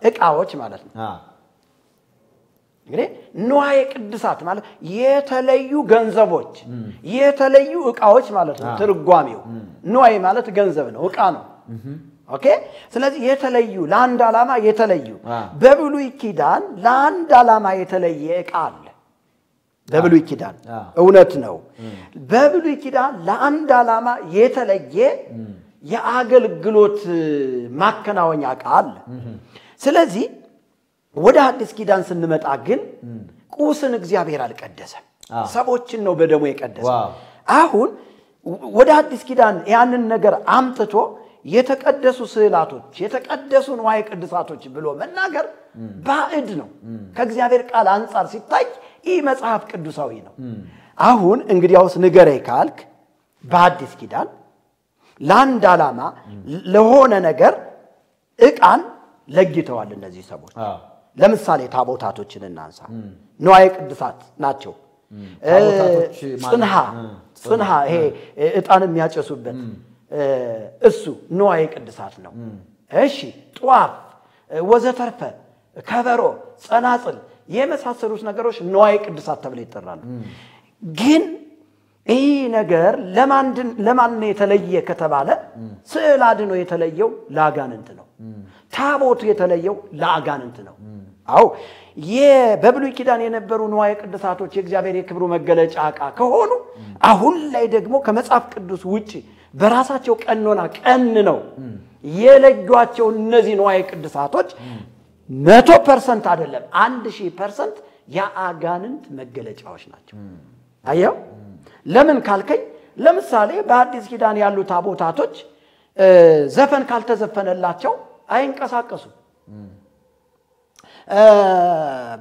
ዕቃዎች ማለት ነው እንግዲህ ንዋየ ቅድሳት ማለት የተለዩ ገንዘቦች የተለዩ ዕቃዎች ማለት ነው ትርጓሜው ንዋይ ማለት ገንዘብ ነው ዕቃ ነው ኦኬ ስለዚህ የተለዩ ለአንድ ዓላማ የተለዩ በብሉይ ኪዳን ለአንድ ዓላማ የተለየ ዕቃ አለ በብሉይ ኪዳን እውነት ነው በብሉይ ኪዳን ለአንድ ዓላማ የተለየ የአገልግሎት ማከናወኛ ዕቃ አለ ስለዚህ ወደ አዲስ ኪዳን ስንመጣ ግን ቁስን እግዚአብሔር አልቀደሰም ሰዎችን ነው በደሙ የቀደሰው አሁን ወደ አዲስ ኪዳን ያንን ነገር አምጥቶ የተቀደሱ ስዕላቶች የተቀደሱ ንዋየ ቅድሳቶች ብሎ መናገር ባዕድ ነው ከእግዚአብሔር ቃል አንፃር ሲታይ ይህ መጽሐፍ ቅዱሳዊ ነው አሁን እንግዲያውስ ንገረኝ ካልክ በአዲስ ኪዳን ለአንድ ዓላማ ለሆነ ነገር ዕቃን ለግተዋል እነዚህ ሰዎች ለምሳሌ ታቦታቶችን እናንሳ ንዋየ ቅድሳት ናቸው ጽንሃ ይሄ ዕጣን የሚያጨሱበት እሱ ንዋየ ቅድሳት ነው እሺ ጧፍ ወዘተርፈ ከበሮ ጸናጽል የመሳሰሉት ነገሮች ንዋየ ቅድሳት ተብለው ይጠራሉ ግን ይህ ነገር ለማን የተለየ ከተባለ ስዕል አድኖ የተለየው ለአጋንንት ነው ታቦቱ የተለየው ለአጋንንት ነው አው በብሉይ ኪዳን የነበሩ ንዋየ ቅድሳቶች የእግዚአብሔር የክብሩ መገለጫ ዕቃ ከሆኑ አሁን ላይ ደግሞ ከመጽሐፍ ቅዱስ ውጪ በራሳቸው ቀን ነው የለጇቸው እነዚህ ንዋየ ቅድሳቶች 100% አይደለም 1000% የአጋንንት መገለጫዎች ናቸው አየው ለምን ካልከኝ ለምሳሌ በአዲስ ኪዳን ያሉ ታቦታቶች ዘፈን ካልተዘፈነላቸው አይንቀሳቀሱ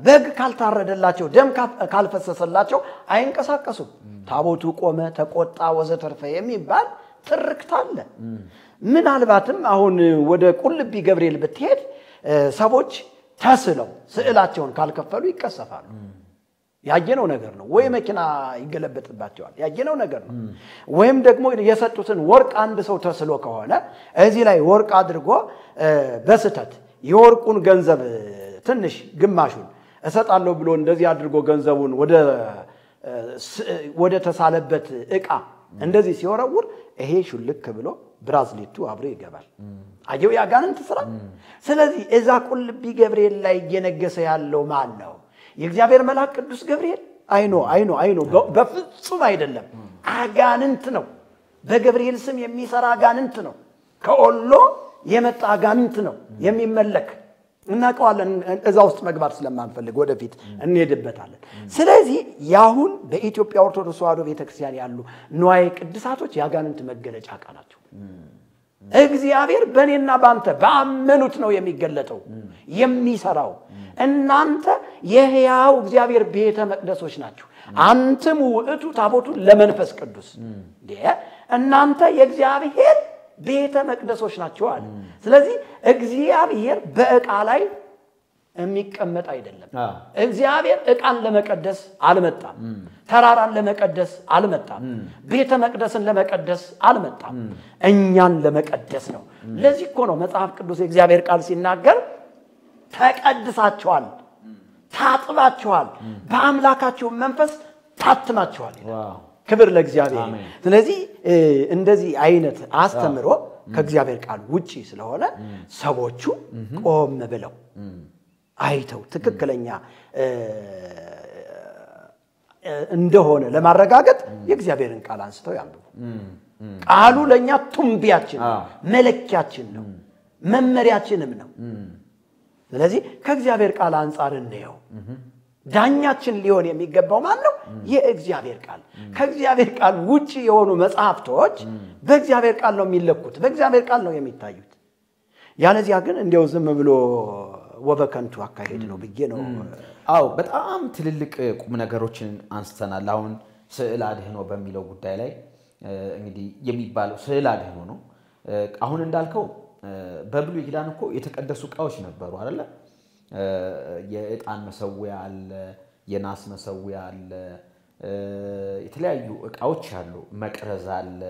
በግ ካልታረደላቸው ደም ካልፈሰሰላቸው አይንቀሳቀሱ ታቦቱ ቆመ ተቆጣ ወዘተርፈ የሚባል ትርክት አለ ምናልባትም አሁን ወደ ቁልቢ ገብርኤል ብትሄድ ሰዎች ተስለው ስዕላቸውን ካልከፈሉ ይቀሰፋሉ ያየነው ነገር ነው ወይ መኪና ይገለበጥባቸዋል ያየነው ነገር ነው ወይም ደግሞ የሰጡትን ወርቅ አንድ ሰው ተስሎ ከሆነ እዚህ ላይ ወርቅ አድርጎ በስተት የወርቁን ገንዘብ ትንሽ ግማሹን እሰጣለሁ ብሎ እንደዚህ አድርጎ ገንዘቡን ወደ ተሳለበት ዕቃ እንደዚህ ሲወረውር ይሄ ሹልክ ብሎ ብራዝሌቱ አብሮ ይገባል አየው ያጋንንት ስራ ስለዚህ እዛ ቁልቢ ገብርኤል ላይ እየነገሰ ያለው ማን ነው የእግዚአብሔር መልአክ ቅዱስ ገብርኤል አይኖ በፍጹም አይደለም አጋንንት ነው በገብርኤል ስም የሚሰራ አጋንንት ነው ከኦሎ የመጣ አጋንንት ነው የሚመለክ እናቀዋለን እዛ ውስጥ መግባት ስለማንፈልግ ወደፊት እንሄድበታለን ስለዚህ ያሁን በኢትዮጵያ ኦርቶዶክስ ተዋሕዶ ቤተክርስቲያን ያሉ ንዋየ ቅድሳቶች ያጋንንት መገለጫ ቃላቸው እግዚአብሔር በእኔና ባንተ በአመኑት ነው የሚገለጠው የሚሰራው እናንተ የሕያው እግዚአብሔር ቤተ መቅደሶች ናችሁ አንተም ውእቱ ታቦቱ ለመንፈስ ቅዱስ እናንተ የእግዚአብሔር ቤተ መቅደሶች ናቸው አለ ስለዚህ እግዚአብሔር በእቃ ላይ የሚቀመጥ አይደለም እግዚአብሔር እቃን ለመቀደስ አልመጣም ተራራን ለመቀደስ አልመጣም ቤተ መቅደስን ለመቀደስ አልመጣም እኛን ለመቀደስ ነው ለዚህ እኮ ነው መጽሐፍ ቅዱስ የእግዚአብሔር ቃል ሲናገር ተቀድሳችኋል ታጥባችኋል በአምላካችሁ መንፈስ ታትማችኋል ክብር ለእግዚአብሔር ስለዚህ እንደዚህ አይነት አስተምሮ ከእግዚአብሔር ቃል ውጪ ስለሆነ ሰዎቹ ቆም ብለው አይተው ትክክለኛ እንደሆነ ለማረጋገጥ የእግዚአብሔርን ቃል አንስተው ያንብቡ ቃሉ ለኛ ቱምቢያችን መለኪያችን ነው መመሪያችንም ነው ስለዚህ ከእግዚአብሔር ቃል አንፃር እንየው ዳኛችን ሊሆን የሚገባው ማን ነው የእግዚአብሔር ቃል ከእግዚአብሔር ቃል ውጪ የሆኑ መጽሐፍቶች በእግዚአብሔር ቃል ነው የሚለኩት በእግዚአብሔር ቃል ነው የሚታዩት ያለዚያ ግን እንደው ዝም ብሎ ወበከንቱ አካሄድ ነው ብዬ ነው አው በጣም ትልልቅ ቁም ነገሮችን አንስተናል አሁን ስዕል አድህኖ በሚለው ጉዳይ ላይ እንግዲህ የሚባለው ስዕል አድህኖ ነው አሁን እንዳልከው በብሉይ ኪዳን እኮ የተቀደሱ ቃዎች ነበሩ አይደል የዕጣን መሰዊያ አለ የናስ መሰዊያ አለ የተለያዩ ዕቃዎች አሉ መቅረዝ አለ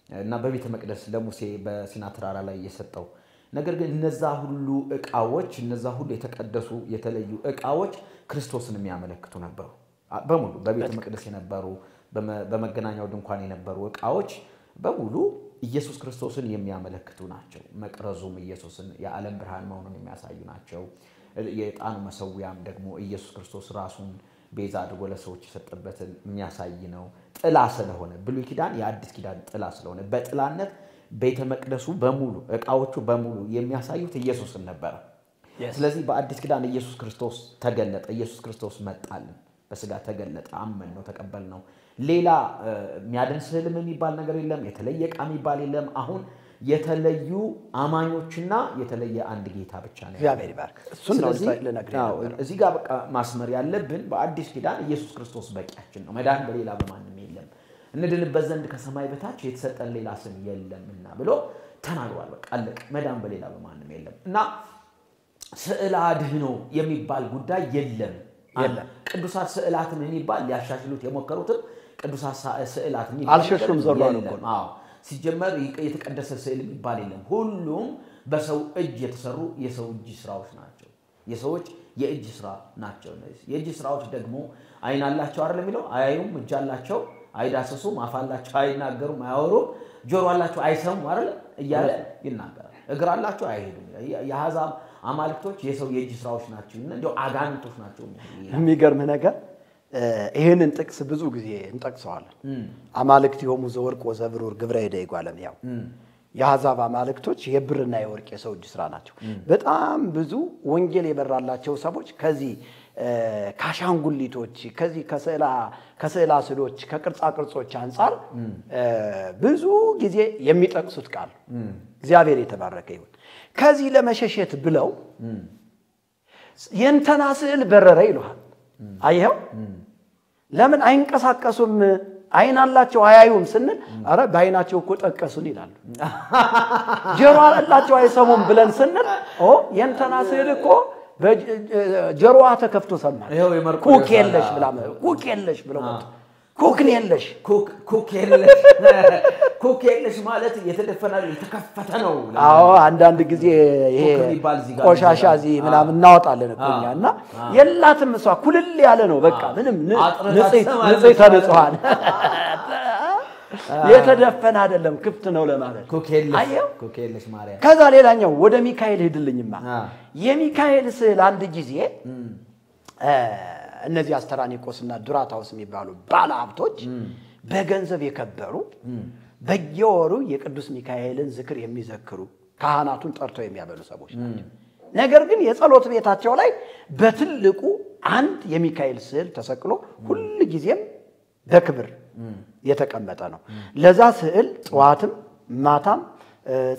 እና በቤተ መቅደስ ለሙሴ በሲና ተራራ ላይ የሰጠው ነገር ግን እነዛ ሁሉ ዕቃዎች እነዛ ሁሉ የተቀደሱ የተለዩ ዕቃዎች ክርስቶስን የሚያመለክቱ ነበሩ በሙሉ በቤተ መቅደስ የነበሩ በመገናኛው ድንኳን የነበሩ ዕቃዎች በሙሉ ኢየሱስ ክርስቶስን የሚያመለክቱ ናቸው መቅረዙም ኢየሱስን የዓለም ብርሃን መሆኑን የሚያሳዩ ናቸው የዕጣኑ መሰዊያም ደግሞ ኢየሱስ ክርስቶስ ራሱን ቤዛ አድርጎ ለሰዎች የሰጠበትን የሚያሳይ ነው ጥላ ስለሆነ ብሉይ ኪዳን የአዲስ ኪዳን ጥላ ስለሆነ በጥላነት ቤተ መቅደሱ በሙሉ ዕቃዎቹ በሙሉ የሚያሳዩት ኢየሱስን ነበር ስለዚህ በአዲስ ኪዳን ኢየሱስ ክርስቶስ ተገለጠ ኢየሱስ ክርስቶስ መጣልን በስጋ ተገለጠ አመን ነው ተቀበል ነው ሌላ የሚያድን ስዕልም የሚባል ነገር የለም የተለየ ዕቃ የሚባል የለም አሁን የተለዩ አማኞችና የተለየ አንድ ጌታ ብቻ ነው እግዚአብሔር ይባርክ እሱን ነው ለነገር እዚህ ጋር በቃ ማስመር ያለብን በአዲስ ኪዳን ኢየሱስ ክርስቶስ በቂያችን ነው መዳን በሌላ በማንም የለም እንድንበት ዘንድ ከሰማይ በታች የተሰጠን ሌላ ስም የለምና ብሎ ተናግሯል በቃ አለቀ መዳን በሌላ በማንም የለም እና ስዕል አድህኖ የሚባል ጉዳይ የለም ቅዱሳት ስዕላትን የሚባል ሊያሻሽሉት የሞከሩት ቅዱሳት ስዕላት የሚባል አልሸሹም ዘሯን እኮ አዎ ሲጀመር የተቀደሰ ስዕል የሚባል የለም ሁሉም በሰው እጅ የተሰሩ የሰው እጅ ስራዎች ናቸው የሰዎች የእጅ ስራ ናቸው እነዚህ የእጅ ስራዎች ደግሞ አይን አላቸው አይደል የሚለው አያዩም እጅ አላቸው አይዳሰሱም አፍ አላቸው አይናገሩም አያወሩም ጆሮ አላቸው አይሰሙም አይደል እያለ ይናገራል እግር አላቸው አይሄዱም የአሕዛብ አማልክቶች የሰው የእጅ ስራዎች ናቸው እና እንደው አጋንንቶች ናቸው የሚገርም ነገር ይሄንን ጥቅስ ብዙ ጊዜ እንጠቅሰዋለን አማልክት የሆኑ ዘወርቅ ወዘብሩር ግብረ ይደ ይጓለም ያው የአሕዛብ አማልክቶች የብርና የወርቅ የሰው እጅ ስራ ናቸው በጣም ብዙ ወንጌል የበራላቸው ሰዎች ከዚህ ካሻንጉሊቶች ከዚህ ከስዕላ ስዕሎች ከቅርጻ ቅርጾች አንፃር ብዙ ጊዜ የሚጠቅሱት ቃል እግዚአብሔር የተባረከ ይሁን ከዚህ ለመሸሸት ብለው የእንተና ስዕል በረረ ይሉሃል አየው ለምን አይንቀሳቀሱም አይን አላቸው አያዩም ስንል አረ ባይናቸው እኮ ጠቀሱን ይላሉ ጆሮ አላቸው አይሰሙም ብለን ስንል የእንተና ስዕል እኮ በጆሮዋ ተከፍቶ ሰማ ኩክ የለሽ ብላ ኩክ የለሽ ብለው ኩክ የለሽ ኩክ የለሽ ማለት የተደፈናል የተከፈተ ነው አዎ አንዳንድ ጊዜ ይሄ ቆሻሻ እዚህ ምናምን እናወጣለን እኮኛና የላትም እሷ ኩልል ያለ ነው በቃ ምንም ንጽይ ተነጽዋል የተደፈነ አይደለም ክፍት ነው ለማለት ኮኬልሽ ማርያም ከዛ ሌላኛው ወደ ሚካኤል ሄድልኝማ የሚካኤል ስዕል አንድ ጊዜ እነዚህ አስተራኒቆስና ዱራታውስ የሚባሉ ባለሀብቶች በገንዘብ የከበሩ በየወሩ የቅዱስ ሚካኤልን ዝክር የሚዘክሩ ካህናቱን ጠርተው የሚያበሉ ሰዎች ናቸው ነገር ግን የጸሎት ቤታቸው ላይ በትልቁ አንድ የሚካኤል ስዕል ተሰቅሎ ሁሉ ጊዜም በክብር የተቀመጠ ነው ለዛ ስዕል ጧትም ማታም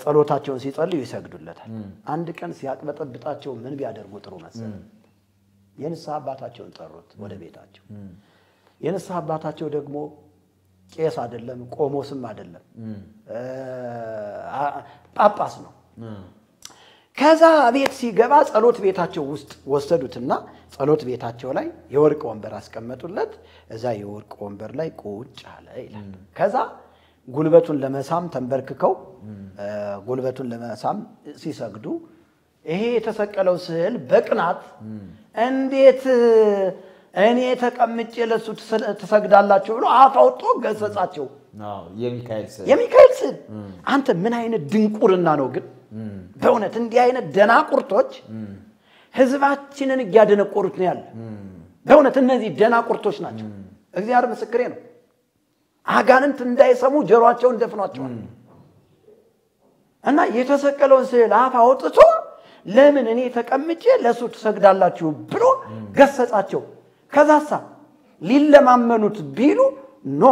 ጸሎታቸውን ሲጸልዩ ይሰግዱለታል አንድ ቀን ሲያቅበጠብጣቸው ምን ቢያደርጉ ጥሩ መሰለ የንስሐ አባታቸውን ጠሩት ወደ ቤታቸው የንስሐ አባታቸው ደግሞ ቄስ አይደለም ቆሞስም አይደለም ጳጳስ ነው ከዛ ቤት ሲገባ ጸሎት ቤታቸው ውስጥ ወሰዱትና ጸሎት ቤታቸው ላይ የወርቅ ወንበር አስቀመጡለት እዛ የወርቅ ወንበር ላይ ቁጭ አለ ይላል ከዛ ጉልበቱን ለመሳም ተንበርክከው ጉልበቱን ለመሳም ሲሰግዱ ይሄ የተሰቀለው ስዕል በቅናት እንዴት እኔ ተቀምጬ ለሱ ተሰግዳላችሁ ብሎ አፋውጦ ገሰጻቸው የሚካኤል ስዕል አንተ ምን አይነት ድንቁርና ነው ግን በእውነት እንዲህ አይነት ደናቁርቶች ህዝባችንን ያደነቆሩት ነው ያለ በእውነት እነዚህ ደናቁርቶች ናቸው እግዚአብሔር ምስክሬ ነው አጋንንት እንዳይሰሙ ጆሮአቸውን ደፍኗቸዋል እና የተሰቀለውን ስዕል አፋውጥቶ ለምን እኔ ተቀምጬ ለሱ ተሰግዳላችሁ ብሎ ገሰጻቸው ከዛሳ ሊለማመኑት ቢሉ ኖ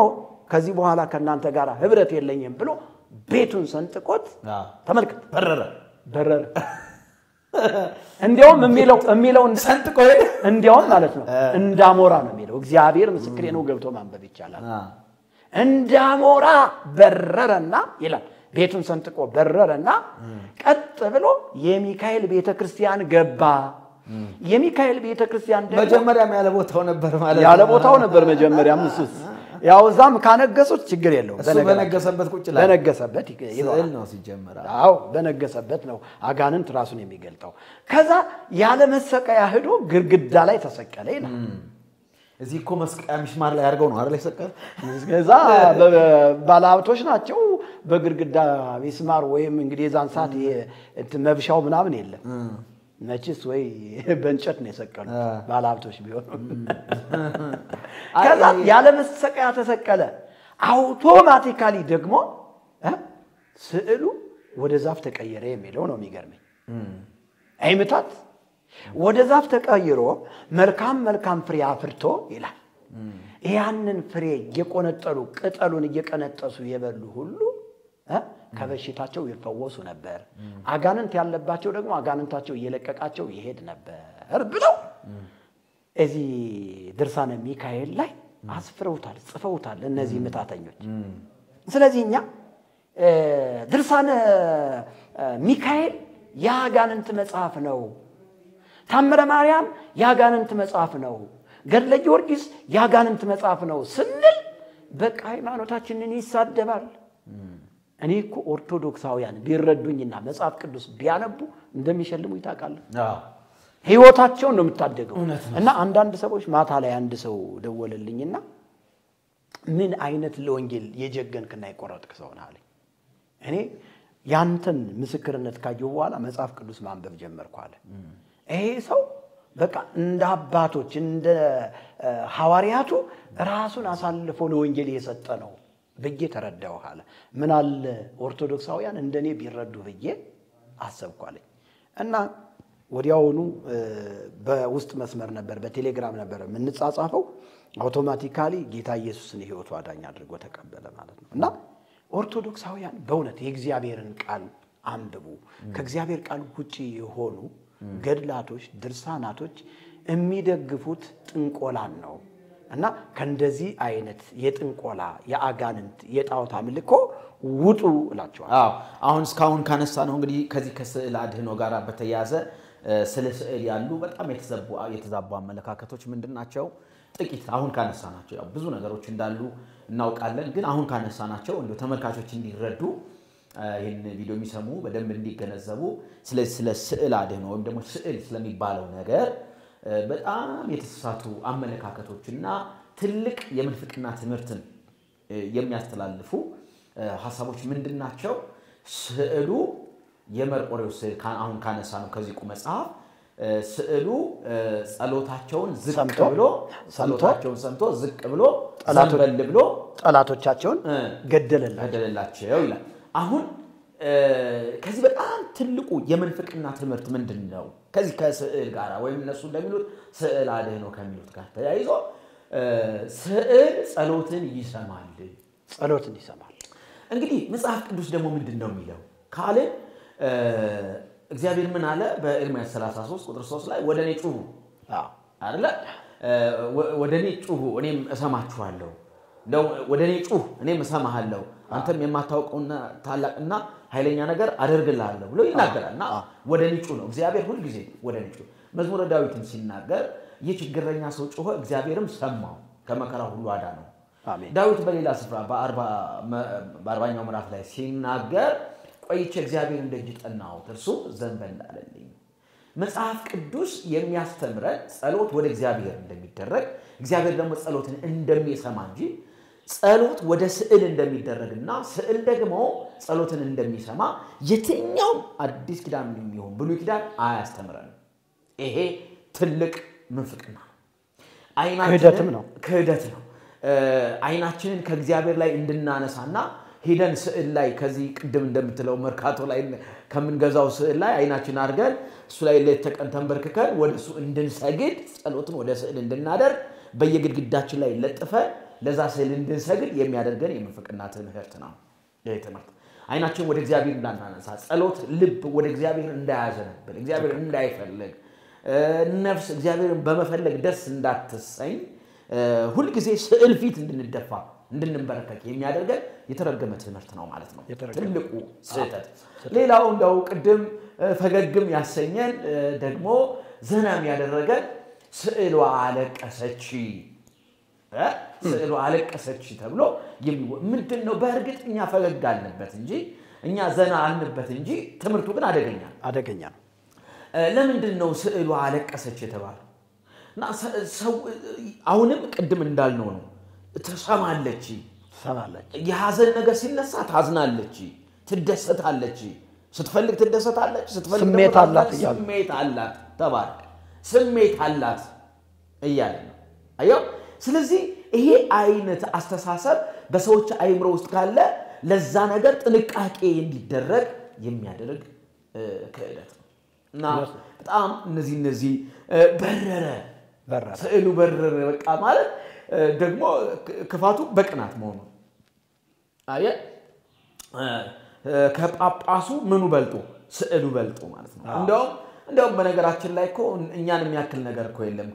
ከዚህ በኋላ ከናንተ ጋር ህብረት የለኝም ብሎ ቤቱን ሰንጥቆት ተመልከት በረረ እንዲያውም የሚለው ሰንጥቆ እንዲያውም ማለት ነው እንዳሞራ ነው የሚለው እግዚአብሔር ምስክሬ ነው ገብቶ ማንበብ ይቻላል እንዳሞራ በረረና ይላል ቤቱን ሰንጥቆ በረረና ቀጥ ብሎ የሚካኤል ቤተክርስቲያን ገባ የሚካኤል ቤተክርስቲያን ደግሞ መጀመሪያም ያለ ቦታው ነበር ማለት ያለ ቦታው ነበር መጀመሪያም እሱስ ያው ዛም ካነገሱት ችግር የለው በነገሰበት ቁጭ ላይ በነገሰበት ይላል ነው ሲጀመር አው በነገሰበት ነው አጋንንት ራሱን የሚገልጠው ከዛ ያለ መሰቀያ ሄዶ ግርግዳ ላይ ተሰቀለ ይላል እዚህ እኮ መስቀያ ሚስማር ላይ አርገው ነው አይደል ይሰቀል ከዛ ባላውቶች ናቸው በግርግዳ ሚስማር ወይም እንግዲህ ዛን ሰዓት መብሻው ምናምን የለም ነጭስ ወይ በእንጨት ነው የሰቀሉት ባላውቶች ቢሆኑ ከዛ ያለ መሰቀያ ተሰቀለ አውቶማቲካሊ ደግሞ ስዕሉ ወደ ዛፍ ተቀየረ የሚለው ነው የሚገርመኝ አይመታት ወደ ዛፍ ተቀይሮ መልካም ፍሬ አፍርቶ ይላል ያንን ፍሬ እየቆነጠሉ ቅጠሉን እየቀነጠሱ የበሉ ሁሉ ከበሽታቸው ይፈወሱ ነበር አጋንንት ያለባቸው ደግሞ አጋንንታቸው እየለቀቃቸው ይሄድ ነበር ብለው እዚህ ድርሳነ ሚካኤል ላይ አስፍረውታል ጽፈውታል እነዚህ መታተኞች ስለዚህኛ ድርሳነ ሚካኤል ያጋንንት መጽሐፍ ነው ታምረ ማርያም ያጋንንት መጽሐፍ ነው ገድለ ጊዮርጊስ ያጋንንት መጽሐፍ ነው ስንል በቃ ሃይማኖታችንን ይሳደባል እኔ እኮ ኦርቶዶክሳውያን ቢረዱኝና መጽሐፍ ቅዱስ ቢያነቡ እንደሚሸልሙ ይታቃል ህይወታቸው ነው የምታደገው እና አንዳንድ ሰዎች ማታ ላይ አንድ ሰው ደወለልኝና ምን አይነት ለወንጌል የጀገንክና የቆረጥክ ሰው ነህ አለኝ እኔ ያንተን ምስክርነት ካየሁ በኋላ መጽሐፍ ቅዱስ ማንበብ ጀመርኩ አለ ይሄ ሰው በቃ እንደ አባቶች እንደ ሐዋርያቱ ራሱን አሳልፎ ለወንጌል የሰጠ ነው በጌ ተረዳው አለ ምን አለ ኦርቶዶክሳውያን እንደኔ ቢረዱ በጌ አሰብኩ አለኝ እና ወዲያውኑ በውስጥ መስመር ነበር በቴሌግራም ነበር ምን ጻጻፈው አውቶማቲካሊ ጌታ ኢየሱስን ህይወቱ አዳኝ አድርጎ ተቀበለ ማለት ነው እና ኦርቶዶክሳውያን በእውነት የእግዚአብሔርን ቃል አንብቡ ከእግዚአብሔር ቃል ውጪ የሆኑ ገድላቶች ድርሳናቶች የሚደግፉት ጥንቆላን ነው እና ከእንደዚህ አይነት የጥንቆላ የአጋንንት የጣዖት አምልኮ ውጡ እላቸዋለሁ አሁን እስካሁን ካነሳ ነው እንግዲህ ከዚህ ከስዕል አድህኖ ጋር በተያያዘ ስለ ስዕል ያሉ በጣም የተዛቡ አመለካከቶች ምንድናቸው ጥቂት አሁን ካነሳናቸው ያው ብዙ ነገሮች እንዳሉ እናውቃለን ግን አሁን ካነሳናቸው እንደ ተመልካቾች እንዲረዱ ይሄን ቪዲዮ የሚሰሙ በደንብ እንዲገነዘቡ ስለ ስዕል አድህኖ ወይም ደግሞ ስዕል ስለሚባለው ነገር በጣም የተሳሳቱ አመለካከቶችና ትልቅ የምንፍቅና ትምህርትን የሚያስተላልፉ ሐሳቦች ምንድናቸው? ስዕሉ የመርቆሬዎስ ስዕል አሁን ካነሳ ነው ከዚህ መጽሐፍ ስዕሉ ጸሎታቸውን ዝቅ ብሎ ጸሎታቸውን ሰምቶ ዝቅ ብሎ ዘንበል ብሎ ጠላቶቻቸውን ገደለላቸው ይላል። አሁን ከዚህ በጣም ትልቁ የመንፍቅና ትምህርት ምንድነው? ከዚህ ከስዕል ጋር ወይም እነሱ እንደሚሉት ስዕል አድህኖ ከሚሉት ጋር ተያይዞ ስዕል ጸሎትን ይሰማል። እንግዲህ መጽሐፍ ቅዱስ ደግሞ ምንድነው የሚለው ካለ እግዚአብሔር ምን አለ በኤርምያስ 33 ቁጥር 3 ላይ ወደኔ ጩሁ አይደለ? ወደኔ ጩሁ እኔም እሰማችኋለሁ። ወደኔ ጩህ እኔም እሰማሃለሁ አንተም የማታውቀውና ታላቅና ኃይለኛ ነገር አደርግልሃለሁ ብሎ ይናገራልና ወደኔ ጩህ ነው እግዚአብሔር ሁሉ ጊዜ ወደኔ ጩህ። መዝሙረ ዳዊትም ሲናገር የችግረኛ ሰው ጮኸ እግዚአብሔርም ሰማው ከመከራ ሁሉ አዳነው። አሜን። ዳዊት በሌላ ስፍራ በ40ኛው ምዕራፍ ላይ ሲናገር ቆይቼ እግዚአብሔርን ደጅ ጠናሁት እርሱ ዘንበል አለልኝ። መጽሐፍ ቅዱስ የሚያስተምረን ጸሎት ወደ እግዚአብሔር እንደሚደረግ እግዚአብሔር ደግሞ ጸሎትን እንደሚሰማ እንጂ ጸሎት ወደ ስዕል እንደሚደረግና ስዕል ደግሞ ጸሎትን እንደሚሰማ የትኛው አዲስ ኪዳን የሚሆን ብሉይ ኪዳን አያስተምረንም። ይሄ ትልቅ ምንፍቅና ክህደት ነው። አይናችንን ከእግዚአብሔር ላይ እንድናነሳና ሄደን ስዕል ላይ ከዚህ ቅድም እንደምትለው መርካቶ ላይ ከምንገዛው ስዕል ላይ አይናችን አድርገን እሱ ላይ ለተቀን ተንበርክከን ወደሱ እንድንሰግድ ጸሎትን ወደ ስዕል እንድናደርግ በየግድግዳችን ላይ ለጥፈን ለዛ ስዕል እንድንሰግድ የሚያደርገን የምንፍቅና ትምህርት ነው። ይሄ ትምህርት አይናችን ወደ እግዚአብሔር እንዳናነሳ ጸሎት ልብ ወደ እግዚአብሔር እንዳያዘነብል እግዚአብሔር እንዳይፈልግ ነፍስ እግዚአብሔርን በመፈለግ ደስ እንዳትሰኝ ሁሉ ጊዜ ስዕል ፊት እንድንደፋ እንድንበረከክ የሚያደርገን የተረገመ ትምህርት ነው ማለት ነው። ትልቁ ስህተት። ሌላው እንደው ቅድም ፈገግም ያሰኘን ደግሞ ዘናም ያደረገን ስዕሏ አለቀሰች ተብሎ ምንድነው? በእርግጥኛ ፈገግ አልንበት እንጂ እኛ ዘና አልንበት እንጂ ትምህርቱ ግን አደገኛ ነው። ለምንድነው ስዕሏ አለቀሰች የተባለው? እና ሰው አሁንም ቅድም እንዳልነው ነው ተሰማለች የሐዘን ነገር ሲነሳ ታዝናለች ትደሰታለች ስትፈልግ ትደሰታለች ስትፈልግ ስሜት አላት ተባረክ ስሜት አላት እያለ ነው አየው። ስለዚህ ይሄ አይነት አስተሳሰብ በሰዎች አይምሮ ውስጥ ካለ ለዛ ነገር ጥንቃቄ እንዲደረግ የሚያደርግ ክህደት ነው። እና በጣም እነዚህ በረረ ስዕሉ በረረ በቃ ማለት ደግሞ ክፋቱ በቅናት መሆኑ አየ ከጳጳሱ ምኑ በልጦ ስዕሉ በልጦ ማለት ነው። እንደውም በነገራችን ላይ እኮ እኛን የሚያክል ነገር እኮ የለም።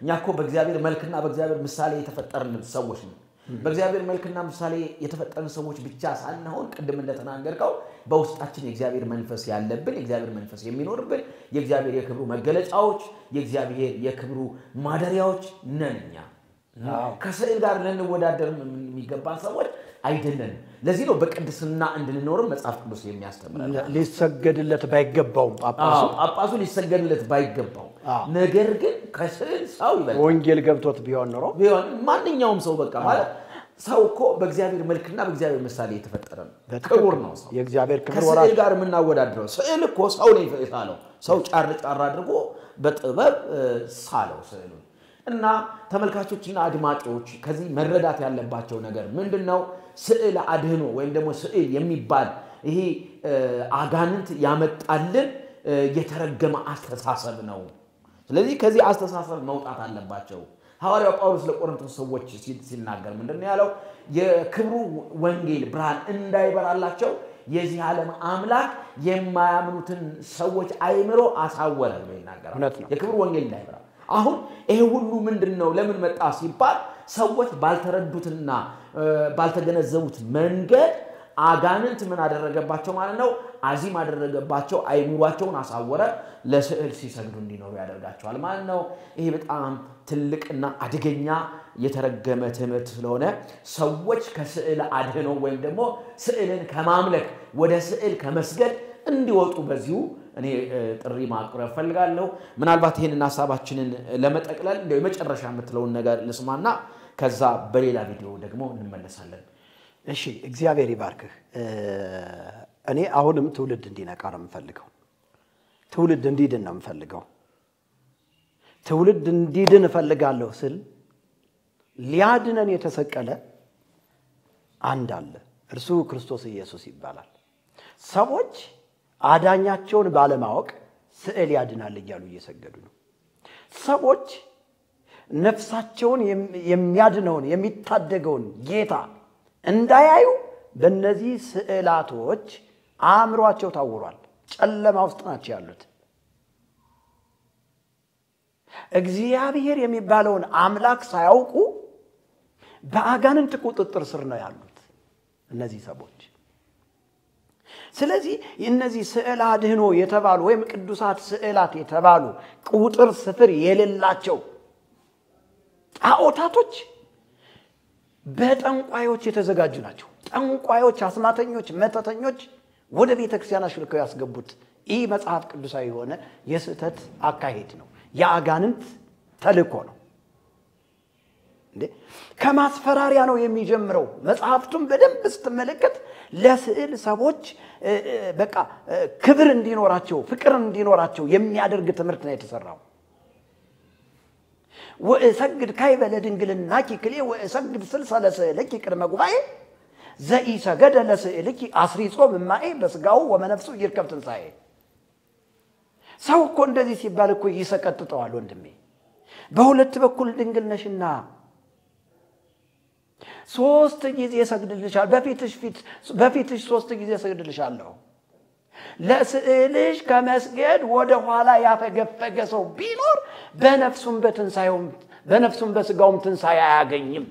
እኛ እኮ በእግዚአብሔር መልክና በእግዚአብሔር ምሳሌ የተፈጠርን ሰዎች ነን። በእግዚአብሔር መልክና ምሳሌ የተፈጠርን ሰዎች ብቻ ሳንሆን ቅድም እንደተናገርከው በውስጣችን የእግዚአብሔር መንፈስ ያለብን የእግዚአብሔር መንፈስ የሚኖርብን የእግዚአብሔር የክብሩ መገለጫዎች የእግዚአብሔር የክብሩ ማደሪያዎች ነን እኛ። ከስዕል ጋር ለንወዳደር የሚገባን ሰዎች አይደለም። ለዚህ ነው በቅድስና እንድንኖር መጽሐፍ ቅዱስ የሚያስተምረን። ሊሰገድለት ባይገባው ጳጳሱ ሊሰገድለት ባይገባው ነገር ግን ከስዕል ሰው ይበልጣል። ወንጌል ገብቶት ቢሆን ማንኛውም ሰው በቃ ማለት ሰው እኮ በእግዚአብሔር መልክና በእግዚአብሔር ምሳሌ የተፈጠረ ነው። ክቡር ነው ሰው የእግዚአብሔር ክብር ወራሽ ጋር የምናወዳድረው ስዕል እኮ ሰው ነው የሳለው። ሰው ጫር አድርጎ በጥበብ ሳለው ስዕሉ። እና ተመልካቾችና አድማጮች ከዚህ መረዳት ያለባቸው ነገር ምንድነው? ስዕል አድህኖ ወይም ደግሞ ስዕል የሚባል ይሄ አጋንንት ያመጣልን የተረገመ አስተሳሰብ ነው። ስለዚህ ከዚህ አስተሳሰብ መውጣት አለባቸው። ሐዋርያው ጳውሎስ ለቆሮንቶስ ሰዎች ሲናገር ምንድነው ያለው? የክብሩ ወንጌል ብርሃን እንዳይበራላቸው የዚህ ዓለም አምላክ የማያምኑትን ሰዎች አይምሮ አሳወረ ብሎ ይናገራል። የክብሩ ወንጌል እንዳይበራ አሁን ይሄ ሁሉ ምንድነው ለምን መጣ ሲባል ሰዎች ባልተረዱትና ባልተገነዘቡት መንገድ አጋንንት ምን አደረገባቸው ማለት ነው? አዚም አደረገባቸው አይምሯቸውን አሳወረ ለስዕል ሲሰግዱ እንዲኖሩ ያደርጋቸዋል ማለት ነው። ይሄ በጣም ትልቅና አደገኛ የተረገመ ትምህርት ስለሆነ ሰዎች ከስዕል አድህኖ ወይም ደግሞ ስዕልን ከማምለክ ወደ ስዕል ከመስገድ እንዲወጡ በዚሁ እኔ ጥሪ ማቅረብ ፈልጋለሁ። ምናልባት ይሄንን ሐሳባችንን ለመጠቅለል እንደው የመጨረሻ የምትለውን ነገር ልስማና ከዛ በሌላ ቪዲዮ ደግሞ እንመለሳለን። እሺ እግዚአብሔር ይባርክህ። እኔ አሁንም ትውልድ እንዲነቃ ነው የምፈልገው። ትውልድ እንዲድን ነው የምፈልገው። ትውልድ እንዲድን እፈልጋለሁ ስል ሊያድነን የተሰቀለ አንድ አለ። እርሱ ክርስቶስ ኢየሱስ ይባላል። ሰዎች አዳኛቸውን ባለማወቅ ስዕል ያድናል እያሉ እየሰገዱ ነው። ሰዎች ነፍሳቸውን የሚያድነውን የሚታደገውን ጌታ እንዳያዩ በእነዚህ ስዕላቶች አእምሯቸው ታውሯል። ጨለማ ውስጥ ናቸው ያሉት። እግዚአብሔር የሚባለውን አምላክ ሳያውቁ በአጋንንት ቁጥጥር ስር ነው ያሉት እነዚህ ሰዎች። ስለዚህ እነዚህ ስዕል አድህኖ የተባሉ ወይም ቅዱሳት ስዕላት የተባሉ ቁጥር ስፍር የሌላቸው ጣዖታቶች በጠንቋዮች የተዘጋጁ ናቸው። ጠንቋዮች፣ አስማተኞች፣ መተተኞች ወደ ቤተክርስቲያን አሽልከው ያስገቡት ይህ መጽሐፍ ቅዱሳዊ የሆነ የስህተት አካሄድ ነው። የአጋንንት ተልእኮ ነው። እንዴ ከማስፈራሪያ ነው የሚጀምረው። መጽሐፍቱን በደንብ ስትመለከት ለስዕል ሰዎች በቃ ክብር እንዲኖራቸው ፍቅር እንዲኖራቸው የሚያደርግ ትምህርት ነው የተሰራው። ወእሰግድ ካይበ ለድንግልናኪ ክሌ ወእሰግድ ስልሰለ ስዕልኪ ቅድመ ጉባኤ ዘኢሰገደ ለስዕልኪ አስሪጾ በማኤ በስጋው ወመነፍሱ ይርከብ ትንሣኤ። ሰው እኮ እንደዚህ ሲባል እኮ ይሰቀጥጠዋል ወንድሜ። በሁለት በኩል ድንግል ነሽና ሶስት ጊዜ ሰግድልሻለሁ፣ በፊትሽ ሶስት ጊዜ ሰግድልሻለሁ። ለስዕልሽ ከመስገድ ወደ ኋላ ያፈገፈገ ሰው ቢኖር በነፍሱም በስጋውም ትንሣኤ አያገኝም።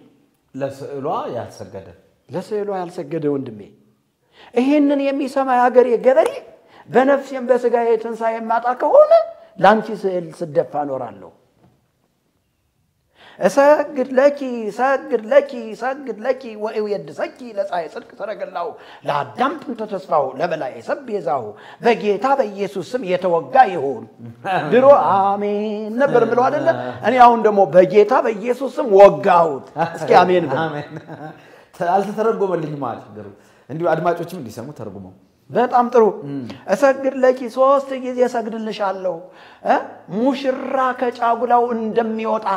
ለስዕሏ ያልሰገደ ወንድሜ፣ ይሄንን የሚሰማ የሀገሬ ገበሬ በነፍሴም በስጋዬ ትንሣኤ ማጣ ከሆነ ላንቺ ስዕል ስደፋ ኖራለሁ። እሰግድ ለኪ ወእየድሰኪ ለፀሐይ ጽድቅ ተረገላው ለአዳም ጥንተ ተስፋው ለበላይ ሰብየዛው በጌታ በኢየሱስ ስም የተወጋ ይሁን። ድሮ አሜን ነበር ብለው አይደለ? እኔ አሁን ደግሞ በጌታ በኢየሱስ ስም ወጋሁት። እስኪ አሜን በል። አልተተረጎመልኝም ማለት ነው። እንዲሁ አድማጮችም እንዲሰሙ ተርጉመው በጣም ጥሩ። እሰግድ ለኪ ሶስት ጊዜ ሰግድልሻለሁ። ሙሽራ ከጫጉላው እንደሚወጣ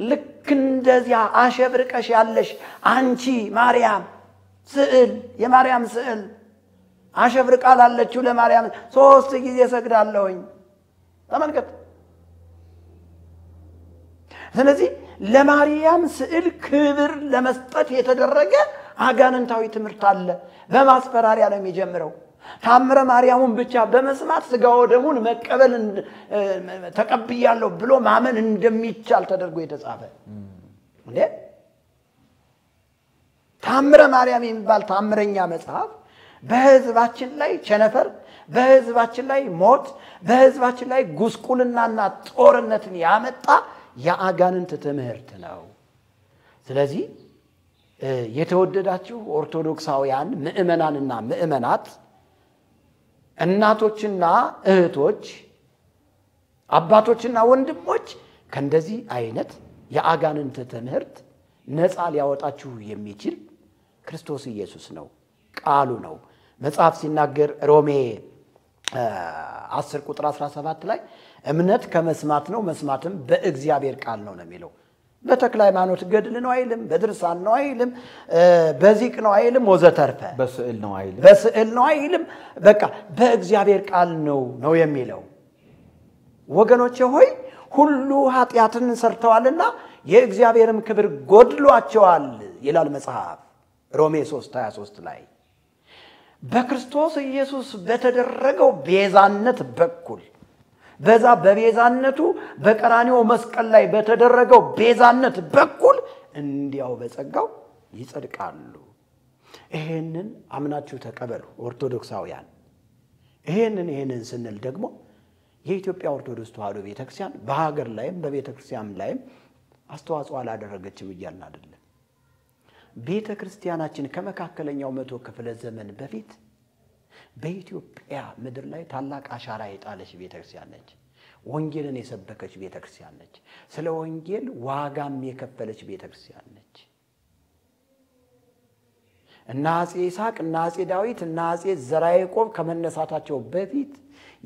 ልክ እንደዚያ አሸብርቀሽ ያለሽ አንቺ ማርያም ስዕል፣ የማርያም ስዕል አሸብርቃ ላለችው ለማርያም ሶስት ጊዜ ሰግዳለሁኝ። ተመልከት። ስለዚህ ለማርያም ስዕል ክብር ለመስጠት የተደረገ አጋንንታዊ ትምህርት አለ። በማስፈራሪያ ነው የሚጀምረው። ታምረ ማርያሙን ብቻ በመስማት ስጋው ደሙን መቀበል ተቀብያለሁ ብሎ ማመን እንደሚቻል ተደርጎ የተጻፈ እንዴ! ታምረ ማርያም የሚባል ታምረኛ መጽሐፍ በህዝባችን ላይ ቸነፈር፣ በህዝባችን ላይ ሞት፣ በህዝባችን ላይ ጉስቁልናና ጦርነትን ያመጣ የአጋንንት ትምህርት ነው። ስለዚህ የተወደዳችሁ ኦርቶዶክሳውያን ምእመናንና ምእመናት፣ እናቶችና እህቶች፣ አባቶችና ወንድሞች ከእንደዚህ አይነት የአጋንንት ትምህርት ነፃ ሊያወጣችሁ የሚችል ክርስቶስ ኢየሱስ ነው፣ ቃሉ ነው። መጽሐፍ ሲናገር ሮሜ 10 ቁጥር 17 ላይ እምነት ከመስማት ነው፣ መስማትም በእግዚአብሔር ቃል ነው የሚለው። በተክለ ሃይማኖት ገድል ነው አይልም፣ በድርሳን ነው አይልም፣ በዚቅ ነው አይልም፣ ወዘተርፈ በስዕል ነው አይልም። በቃ በእግዚአብሔር ቃል ነው የሚለው። ወገኖቼ ሆይ ሁሉ ኃጢአትን ሰርተዋልና የእግዚአብሔርም ክብር ጎድሏቸዋል ይላል መጽሐፍ ሮሜ 3:23 ላይ። በክርስቶስ ኢየሱስ በተደረገው ቤዛነት በኩል በዛ በቤዛነቱ በቀራንዮ መስቀል ላይ በተደረገው ቤዛነት በኩል እንዲያው በጸጋው ይጸድቃሉ። ይሄንን አምናችሁ ተቀበሉ ኦርቶዶክሳውያን። ይሄንን ስንል ደግሞ የኢትዮጵያ ኦርቶዶክስ ተዋሕዶ ቤተክርስቲያን በሀገር ላይም በቤተክርስቲያን ላይም አስተዋጽኦ አላደረገችም እያልን አይደለም። ቤተክርስቲያናችን ከመካከለኛው 100 ክፍለ ዘመን በፊት በኢትዮጵያ ምድር ላይ ታላቅ አሻራ የጣለች ቤተክርስቲያን ነች። ወንጌልን የሰበከች ቤተክርስቲያን ነች። ስለ ወንጌል ዋጋም የከፈለች ቤተክርስቲያን ነች። እና አፄ ይስሐቅ እና አፄ ዳዊት እና አፄ ዘርዓ ያዕቆብ ከመነሳታቸው በፊት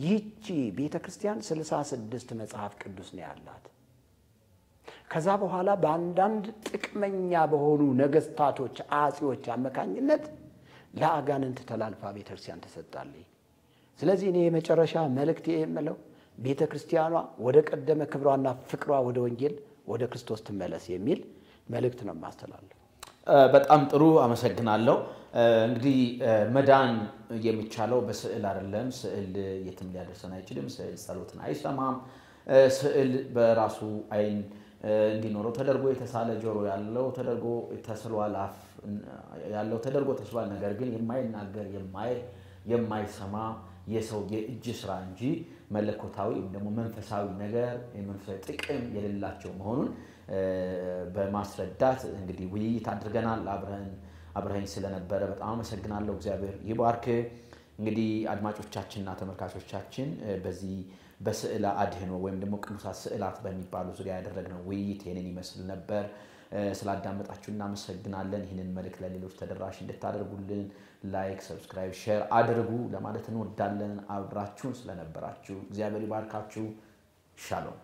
ይህቺ ቤተክርስቲያን 66 መጽሐፍ ቅዱስ ነው ያላት። ከዛ በኋላ በአንዳንድ ጥቅመኛ በሆኑ ነገስታቶች አፄዎች አመካኝነት ለአጋንንት ተላልፋ ቤተክርስቲያን ተሰጣለች። ስለዚህ እኔ የመጨረሻ መልእክት የምለው ቤተክርስቲያኗ ወደ ቀደመ ክብሯና ፍቅሯ ወደ ወንጌል ወደ ክርስቶስ ትመለስ የሚል መልእክት ነው ማስተላለፍ። በጣም ጥሩ አመሰግናለሁ። እንግዲህ መዳን የሚቻለው በስዕል አይደለም። ስዕል የትም ሊያደርሰን አይችልም። ስዕል ጸሎትን አይሰማም። ስዕል በራሱ አይን እንዲኖረው ተደርጎ የተሳለ ጆሮ ያለው ተደርጎ ተስሏል፣ አፍ ያለው ተደርጎ ተስሏል። ነገር ግን የማይናገር የማይሰማ የሰው የእጅ ስራ እንጂ መለኮታዊ ወይም ደግሞ መንፈሳዊ ነገር የመንፈሳዊ ጥቅም የሌላቸው መሆኑን በማስረዳት እንግዲህ ውይይት አድርገናል። አብረን ስለነበረ በጣም አመሰግናለሁ። እግዚአብሔር ይባርክ። እንግዲህ አድማጮቻችንና ተመልካቾቻችን በዚህ በስዕለ አድኅኖ ወይም ደግሞ ቅዱሳት ስዕላት በሚባሉ ዙሪያ ያደረግነው ውይይት ይሄንን ይመስል ነበር። ስላዳመጣችሁ እናመሰግናለን። ይህንን መልእክት ለሌሎች ተደራሽ እንድታደርጉልን ላይክ፣ ሰብስክራይብ፣ ሼር አድርጉ ለማለት እንወዳለን። አብራችሁን ስለነበራችሁ እግዚአብሔር ይባርካችሁ። ሻሎም